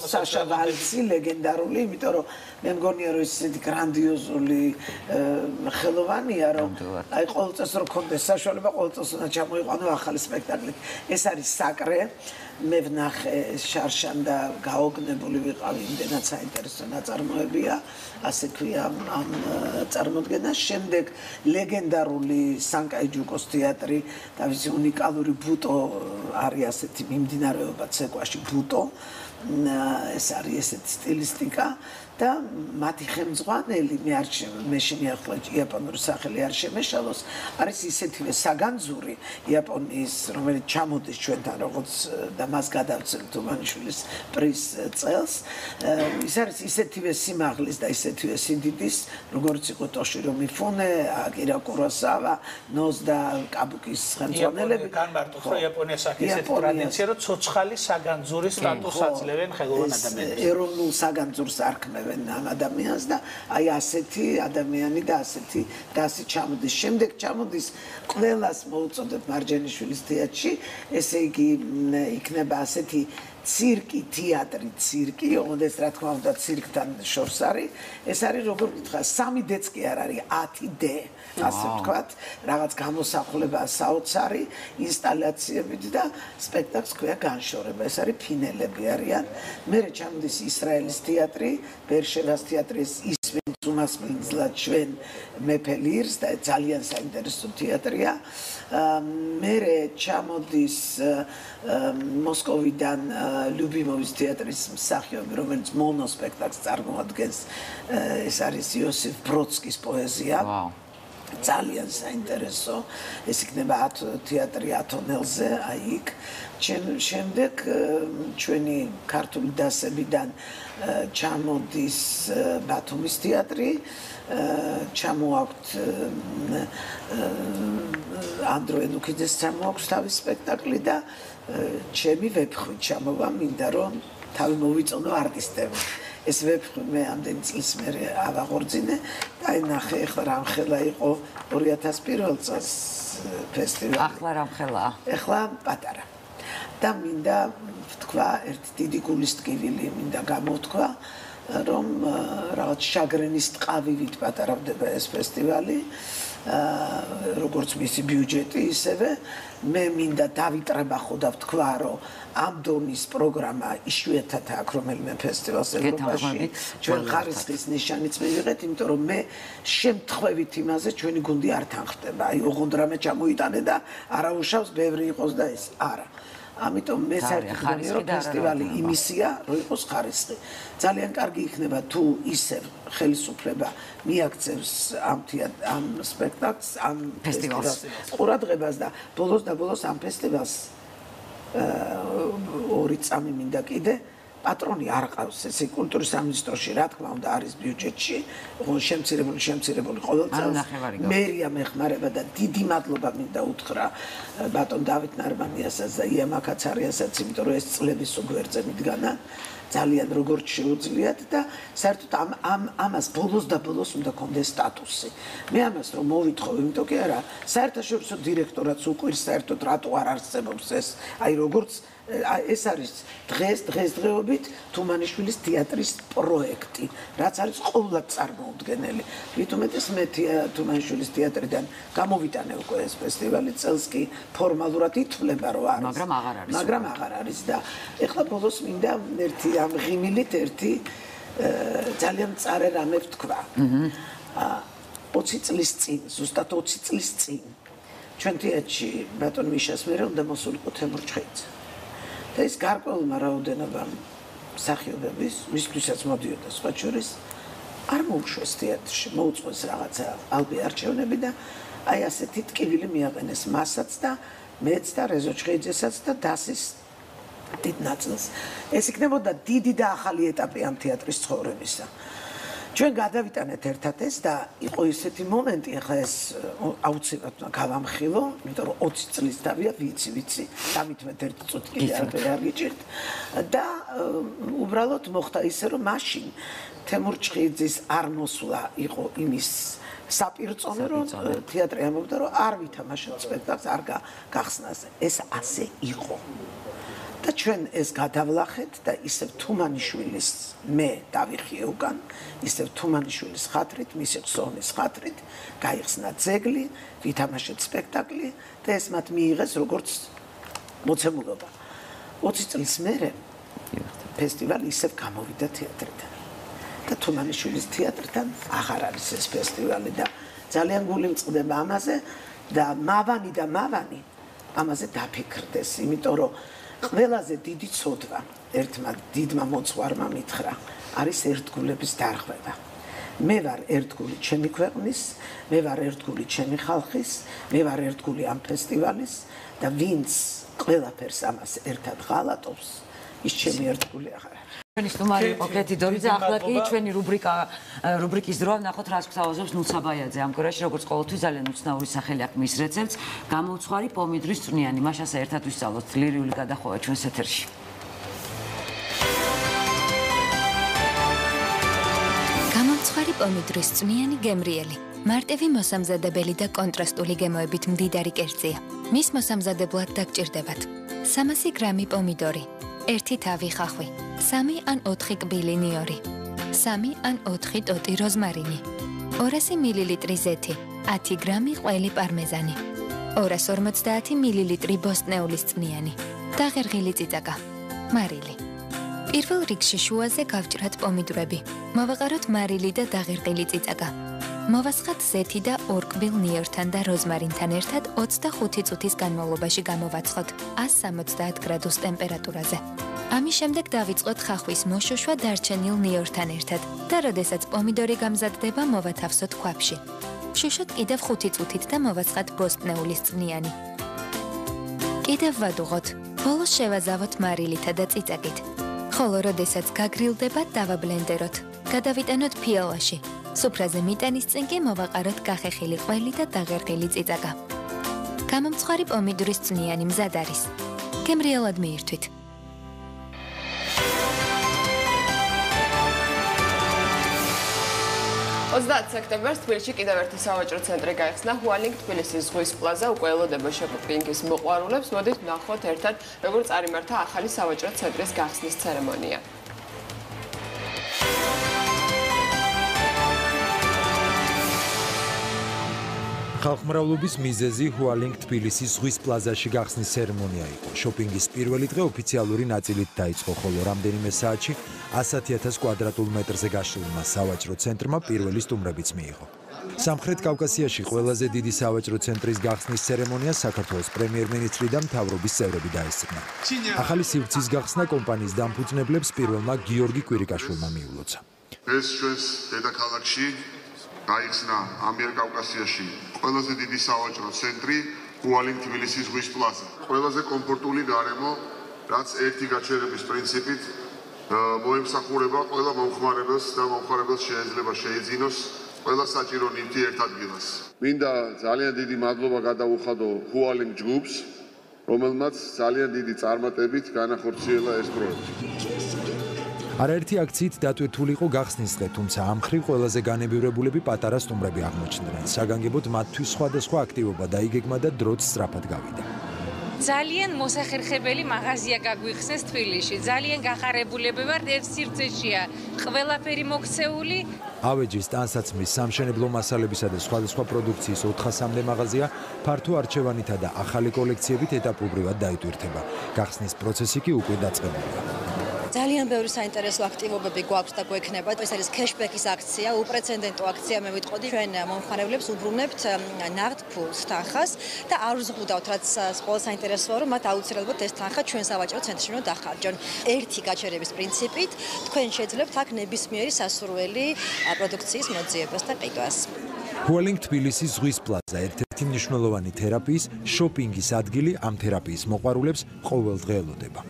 საშა ვალცი ლეგენდარული, იმიტომ რომ მე მგონია რომ ისეთი გრანდიოზული ხელოვანია, რომ აი ყოველ წელს რო კონდეს საშუალება, ყოველ წელს უნდა ჩამოიყვანო ახალი სპექტაკლი. ეს არის საკრე მე ვნახე შარშან და გაოგნებული ვიყავი იმდენად საინტერესო ნაწარმოებია ასე ქვია ამ წარმოდგენას შემდეგ ლეგენდარული სანკაიჯუკოს თეატრი თავისი უნიკალური ბუტო არის ასეთი მიმდინარეობა ცეკვაში ბუტო ეს არის ესეთი სტილისტიკა და მათი ხელმძღვანელი მე შემიახლა იაპონური სახელი არ შემეშალოს არის ისეთივე საგანძური იაპონიის რომელიც ჩამოდის ჩვენთან როგორც და მას გადავწევთ თუმანიშვილის პრის წელს ის არის ისეთივე სიმაღლის და ისეთივე სიდიდის როგორც იყო ტოშირო მიფუნე აკირა კუროსავა ნოს და კაბუკის ხელმძღვანელები განმარტოთ რომ იაპონიას აქვს ესეთი ტრადიცია რომ ცოცხალი საგანძური სტატუსს აძლევენ ხელოვან ადამიანებს ეროვნულ საგანძურს არქმევენ ამ ადამიანს და აი ასეთი ადამიანი და ასეთი დასი ჩამოდის. შემდეგ ჩამოდის ყველას მოუწოდებ მარჯანიშვილის თეატრში, ესე იგი იქნება ასეთი ცირკი, თეატრი, ცირკი, ოღონდ რა თქმა უნდა ცირკთან შორს არის. ეს არის როგორ ვთქვა, 3D-ც კი არ არის, 10D, ასე ვთქვათ, რაღაც გამოსახულება საოცარი, ინსტალაციებით და სპექტაკლს ქვია განშორება. ეს არის ფინელები არიან. მერე ჩამოდის ისრაელის თეატრი, ბერშევას თეატრი, ის უმასპინძლად ჩვენ მეფე ლირს და ძალიან საინტერესო თეატრია. მერე ჩამოდის მოსკოვიდან ლიუბიმოვის თეატრის მსახიობი, რომელიც მონოსპექტაკლს წარმოადგენს. ეს არის იოსიფ ბროდსკის პოეზია. ძალიან საინტერესო. ეს იქნება თეატრი ათონელზე, აი იქ. შემდეგ ჩვენი ქართული დასებიდან ჩამოდის ბათუმის თეატრი, ჩამოაქვთ ანდრო ენუქიძეს ჩამოაქვს თავის სპექტაკლი და ჩემი ვეფხვით ჩამოვა, მინდა რომ თავი მოვიწონო არტისტები. ეს ვეფხვი მე ამდენი წლის მერე ავაღორძინე და აი ნახე ახლა რამხელა იყო 2001 წელს ფესტივალი. ახლა რამხელაა? ახლა პატარა. და მინდა ვთქვა ერთი დიდი გულის ტკივილი მინდა გამოვთქვა რომ რაღაც შაგრენის ტყავივით პატარავდება ეს ფესტივალი როგორც მისი ბიუჯეტი ისევე მე მინდა დავიტრება ხო და ვთქვა რომ ამ დონის პროგრამა იშვიათად აქვს რომელიმე ფესტივალს ევროპაში ჩვენ ხარისხის ნიშანიც მივიღეთ იმიტომ რომ მე შემთხვევით იმაზე ჩვენი გუნდი არ თანხდება აი ოღონდ რამე ჩამოიტანე და არაუშავს ბევრი იყოს და ეს არა ამიტომ მე საერთოდ რომ ფესტივალი იმისია რომ იყოს ხარისხი ძალიან კარგი იქნება თუ ისევ ხელისუფლება მიაქცევს ამ სპექტაკლს ამ ფესტივალს ყურადღებას და ბოლოს ამ ფესტივალს ორი წამი მინდა კიდე პატრონი არ ყავს ესე კულტურის სამინისტროში რა თქმა უნდა არის ბიუჯეტში შემცირებული ყოველ წელს მერია მეხმარება და დიდი მადლობა მინდა უთხრა ბატონ დავით ნარმანიასაც და ია მაკაცარიასაც იმიტომ რომ ეს წლების უგვერდზე მიდგანა ძალიან როგორც შეუძლიათ და საერთოდ ამას ბოლოს უნდა კონდეს სტატუსი მე ამას რომ მოვითხოვ იმიტომ კი არა საერთაშორისო დირექტორაც უკვირს საერთოდ რატო არ არსებობს ეს აი როგორც ეს არის დღესდღეობით თუმანიშვილის თეატრის პროექტი, რაც არის ყოველად წარმოუდგენელი. მით უმეტეს მე თუმანიშვილის თეატრიდან გამოვიტანე უკვე ეს ფესტივალი, წელს კი ფორმალურად ითვლება რომ არის. მაგრამ აღარ არის და ეხლა ბოლოს მინდა ერთი ამ ღიმილით ერთი ძალიან მწარე რამე ვთქვა. 20 წლის წინ, ზუსტად 20 წლის წინ ჩვენ თეატრში ბატონ მიშას მერე უნდა მოსულიყო თემურჩხეიძე. და ის გარკვეულმა რაოდენობამ მსახიობების, ვისთვისაც მოდიოდა სხვა შორის, არ მოუშვეს თეატრში, მოუწყვეს რაღაცა ალბი არჩევნები და აი ასეთი ტკივილი მიაყენეს მასაც და მეც და რეზო ჩხეიძესაც და დასის დიდ ნაწილს. ეს იქნებოდა დიდი და ახალი ეტაპი ამ თეატრის ცხოვრებისა. ჩვენ გადავიტანეთ ერთად ეს და იყო ისეთი მომენტი, ახლა ეს აუცილებლად გავამხილო, იმიტომ რომ 20 წლის დავია, ვიცი, დავითმეთ ერთი წუთი კიდე არ გიჭირთ და უბრალოდ მოხდა ისე რომ მაშინ თემურჩხეიძის არ მოსვლა იყო იმის საპირწონე რომ თეატრი ამბობდა რომ არ ვითამაშოთ სპექტაკლს, არ გახსნას. ეს ასე იყო. და ჩვენ ეს გადავლახეთ და ისევ თუმანიშვილის მე დავიხიე უკან, ისევ თუმანიშვილის ხათრით, მისი ხსოვნის ხათრით, გაიხსნა ძეგლი, ვითამაშეთ სპექტაკლი და ეს მათ მიიღეს როგორც მოცემულობა. 20 წლის მერე ფესტივალი ისევ გამოვიდა თეატრიდან. და თუმანიშვილის თეატრთან აღარ არის ეს ფესტივალი და ძალიან გული მწყდება ამაზე და მავანი ამაზე დაფიქრდეს, იმიტომ რომ ყველაზე დიდი ცოდვა ერთმა დიდმა მოწვარმა მითხრა არის ერთგულების დარღვევა. მე ვარ ერთგული ჩემი ქვეყნის, მე ვარ ერთგული ჩემი ხალხის, მე ვარ ერთგული ამ ფესტივალის და ვინც ყველაფერს ამას ერთად ღალატობს, ის ჩემი ერთგული აღარ არის. ჩვენი სტუმარი იყო კეთი დორიძე, ახლა კი ჩვენი რუბრიკის დროა ვნახოთ რას გვთავაზობს ნუცა ბაიაძე ამ კვირაში, როგორც ყოველთვის ძალიან უცნაური სახელი აქვს მის რეცეპტს, გამოვცხვარი პომიდრის წვნიანი. მაშასა ერთად ვისწავლოთ ლირიული გადახოვა ჩვენს ეთერში. გამოვცხვარი პომიდრის წვნიანი გემრიელი. მარტივი მოსამზადებელი და კონტრასტული გემოებით მდიდარი კერძია. მის მოსამზადებლად დაგჭირდებათ 300 გრამი პომიდორი, 1 თავი ხახვი, 3 ან 4 კბილი ნიორი, 3 ან 4 ტოტი როზმარინი, 200 მილილიტრი ზეთი, 10 გრამი ყველი პარმეზანი, 250 მილილიტრი ბოსტნეულის წვნიანი და ღერღილი წიწაკა, მარილი. პირველ რიგში შუაზე გავჭრათ პომიდრები. მოვაყაროთ მარილი და დაღერყილი წიწაკა. მოვასხათ ზეთი და ორკბილ ნიორთან და როზმარინთან ერთად 25 წუთის განმავლობაში გამოვაცხოთ 170 გრადუს ტემპერატურაზე. ამის შემდეგ დავიწყოთ ხახვის მოშოშვა დარჩენილ ნიორთან ერთად და როდესაც პომიდორი გამზადდება, მოვათავსოთ ქვაფში. შუშოთ კიდევ 5 წუთით და მოვაცხათ ბოსტნეულის წვნიანი. კიდევ ვადუღოთ. ბოლოს შევაზავოთ მარილითა და წიწაკით. ხოლო როდესაც გაგრილდება, დავაბლენდეროთ. გადავიტანოთ ფიალაში. სუფრაზე მიტანის წინ კი მოვაყაროთ გახეხილი ყველი და დაღერყილი წიწაკა. გამომცხვარი პომიდორის წვნიანი მზად არის. გემრიელად მიირთვით. 30 სექტემბერს თბილისში კიდევ ერთი სავაჭრო ცენტრი გაიხსნა ჰუალინგ თბილისის ზღვის პლაზა უკვე ელოდება შოპინგის მოყვარულებს. მოდით ვნახოთ ერთად როგორ წარიმართა ახალი სავაჭრო ცენტრის გახსნის ცერემონია. ხალხმრავლობის მიზეზი ჰუალინგ თბილისის ზღვის პლაზაში გახსნის ცერემონია იყო. შოპინგის პირველი დღე ოფიციალური ნაწილით დაიწყო, ხოლო რამდენიმე საათში 100,000 კვადრატულ მეტრზე გაშლილმა სავაჭრო ცენტრმა პირველი სტუმრებიც მიიღო. სამხრეთ კავკასიაში ყველაზე დიდი სავაჭრო ცენტრის გახსნის ცერემონიას საქართველოს პრემიერ-მინისტრი და მთავრობის წევრები დაესწრნენ. ახალი სივრცის გახსნა კომპანიის დამფუძნებლებს პირველმა გიორგი კვირიკაშვილმა მიულოცა. ეს ჩვენს დედაქალაქში გაიხსნა ამიერკავკასიაში ყველაზე დიდი სავაჭრო ცენტრი ჰუალინგ თბილისის ზღვის პლაზა. ყველაზე კომფორტული გარემო, რაც ერთი გაჩერების პრინციპით მოემსახურება ყველა მომხმარებელს და მომხმარებელს შეიძლება შეეძინოს ყველა საჭირო ნივთი ერთ ადგილას. მინდა ძალიან დიდი მადლობა გადაუხადო ჰუალინგ ჯგუფს, რომელმაც ძალიან დიდი წარმატებით განახორციელა ეს პროექტი. არაერთი აქციით დატვირთული იყო გახსნის დღე, თუმცა ამ მხრივ ყველაზე განებივრებულები პატარა სტუმრები აღმოჩნდნენ. საგანგებოდ მათთვის სხვადასხვა აქტივობა დაიგეგმა და დროც სწრაფად გავიდა. ძალიან მოსახერხებელი მაღაზია გაგვიხსნეს თბილისში. ძალიან გახარებულები ვართ, ერთ სივრცეშია ყველაფერი მოქცეული. ავეჯის, ტანსაცმლის, სამშენებლო მასალებისა და სხვადასხვა პროდუქციის 400-მდე მაღაზია ფართო არჩევანითა და ახალი კოლექციებით ეტაპობრივად დაიტვირთება. გახსნის პროცესი კი უკვე დაწყებულია. ძალიან ბევრი საინტერესო აქტივობები გვაქვს და გვექნება. ეს არის cashback-ის აქცია, უპრეცედენტო აქცია. მე ვიტყოდი, ჩვენ მომხმარებლებს უბრუნებთ ნაღდ ფულს, თანხას და არ ვზღუდავთ, რაც ყველა საინტერესოა, რომ მათ აუცილებლად ეს თანხა ჩვენ სავაჭრო ცენტრში უნდა დახარჯონ. ერთი გაჩერების პრინციპით თქვენ შეძლებთ აქ ნებისმიერი სასურველი პროდუქციის მოძიებას და ყიდვას. ჰუალინგ თბილისის ზღვის პლაზა ერთ-ერთი მნიშვნელოვანი თერაპიის, შოპინგის ადგილი ამ თერაპიის მოყვარულებს ყოველდღე ელოდება.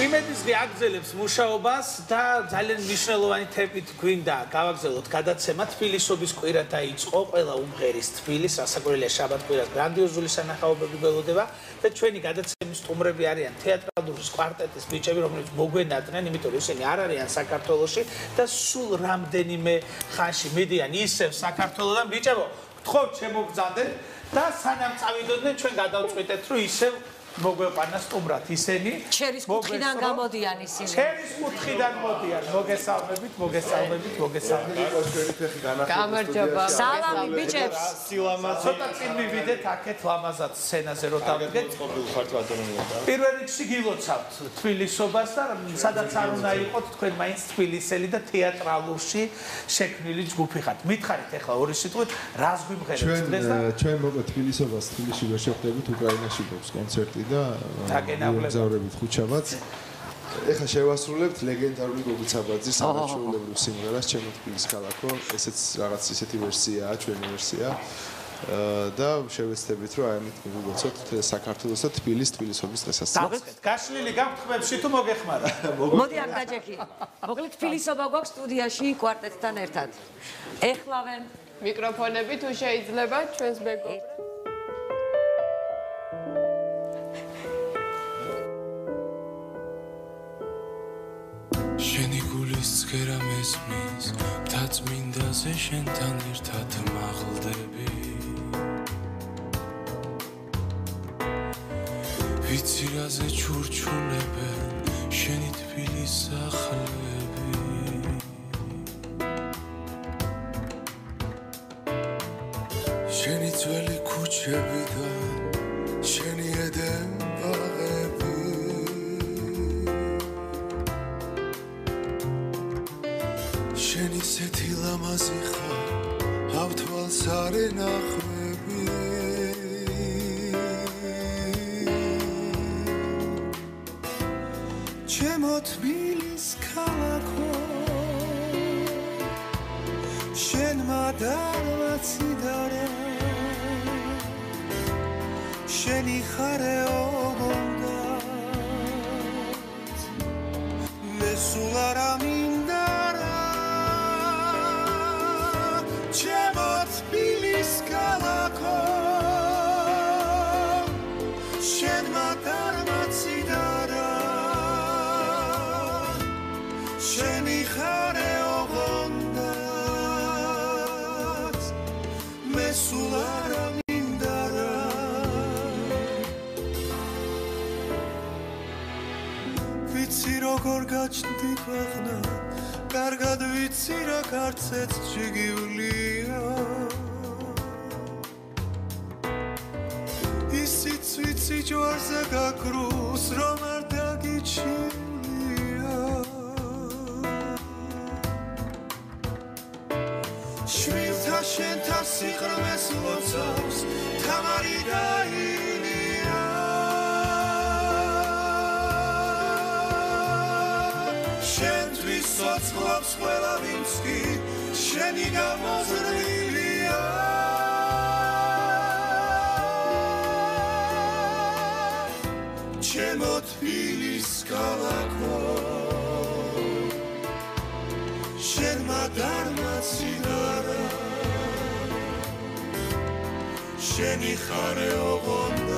იმედის აგზელებს მუშაობას და ძალიან მნიშვნელოვანი თემით გვინდა გავაგზავნოთ გადაცემა თბილისობის კვირა დაიწყო ყველა უმღერის თბილის ასაკურელია შაბათ-კვირას გრანდიოზული სანახაობები გველოდება და ჩვენი გადაცემის სტუმრები არიან თეატრალური კვარტეტის ბიჭები რომლებიც მოგვენადნენ იმიტომ რომ ისინი არ არიან საქართველოში და სულ რამდენიმე ხანში მიდიან ისევ საქართველოდან ბიჭებო გთხოვთ შემოგზადეთ და სანამ წავიდოდნენ ჩვენ გადავწყვიტეთ რომ ისევ მოგვეყანა სტუმრად ისინი ჩერის კუთხიდან გამოდიან ისინი ჩერის კუთხიდან მოდიან მოგესალმებით გამარჯობა სალამი ბიჭებს ცოტა წინ მივიდეთ აქეთ ლამაზად სცენაზე რო დავდგეთ პირველ რიგში გილოცავთ თბილისობას და სადაც არ უნდა იყოთ თქვენ მაინც თბილისელი და თეატრალურში შექმნილი ჯგუფი ხართ მითხარით ახლა ორი სიტყვით რას გვიმღერებთ დღეს და ჩვენ მოკლედ თბილისობას თბილისში ვერ შევხვდებით უკრაინაში გვაქვს კონცერტი და მოგზაურებით ხუჩაბადს. ეხლა შევასრულებთ ლეგენდარული გოგიცაბაძის არაჩვეულებრივ სიმღერას ჩემო თბილის ქალაქო. ესეც რაღაც ისეთი ვერსიაა, ჩვენი ვერსია. და შევეცდებით რომ აი ამით მივიღოთ საქართველოს და თბილისობის დღესასწაულს. გაშლილი გაქვთ ხმებში თუ მოგეხმარა? მოდი არ გაჯექი. მოკლედ თბილისობა გვაქვს სტუდიაში კვარტეტთან ერთად. ეხლავე მიკროფონები თუ შეიძლება ჩვენს მეგობრებს შენი გულის ცქერა მესმის მთაწმინდაზე შენთან ერთად მაღლდები ვიცი რაზე ჩურჩულებენ შენი თბილის სახლები ქუჩებიდან შენი ედემ ბაღები შენი სეთი ლამაზი ხარ ავთვალს არ ენახვები ჩემო თბილის ქალაქო შენმა დარმაციდარა შენი ხარე ოგონდაც მე სულ არ ამინდარა ჩემო თბილის ქალაქო შენმა დარმაციდარა შენი ხარე ოგონდაც მე სულ არ ამინდარა ვიცი როგორ გაჩნდი ქვეყნა კარგად ვიცი რა კარცეც ჯიგიულია ისიც ვიცი ჯვარზე გაქრუს რომ არ დაგიჩივლია შვილთა შენთა სიყრმეს ლოცავს თამარი დაინია შენთვის სოცხლობს ყველა ვინც კი შენი გამოზრდილია ჩემო თბილის ქალაქო შენმა დარმაციდარა შენი ხარე ოღონდა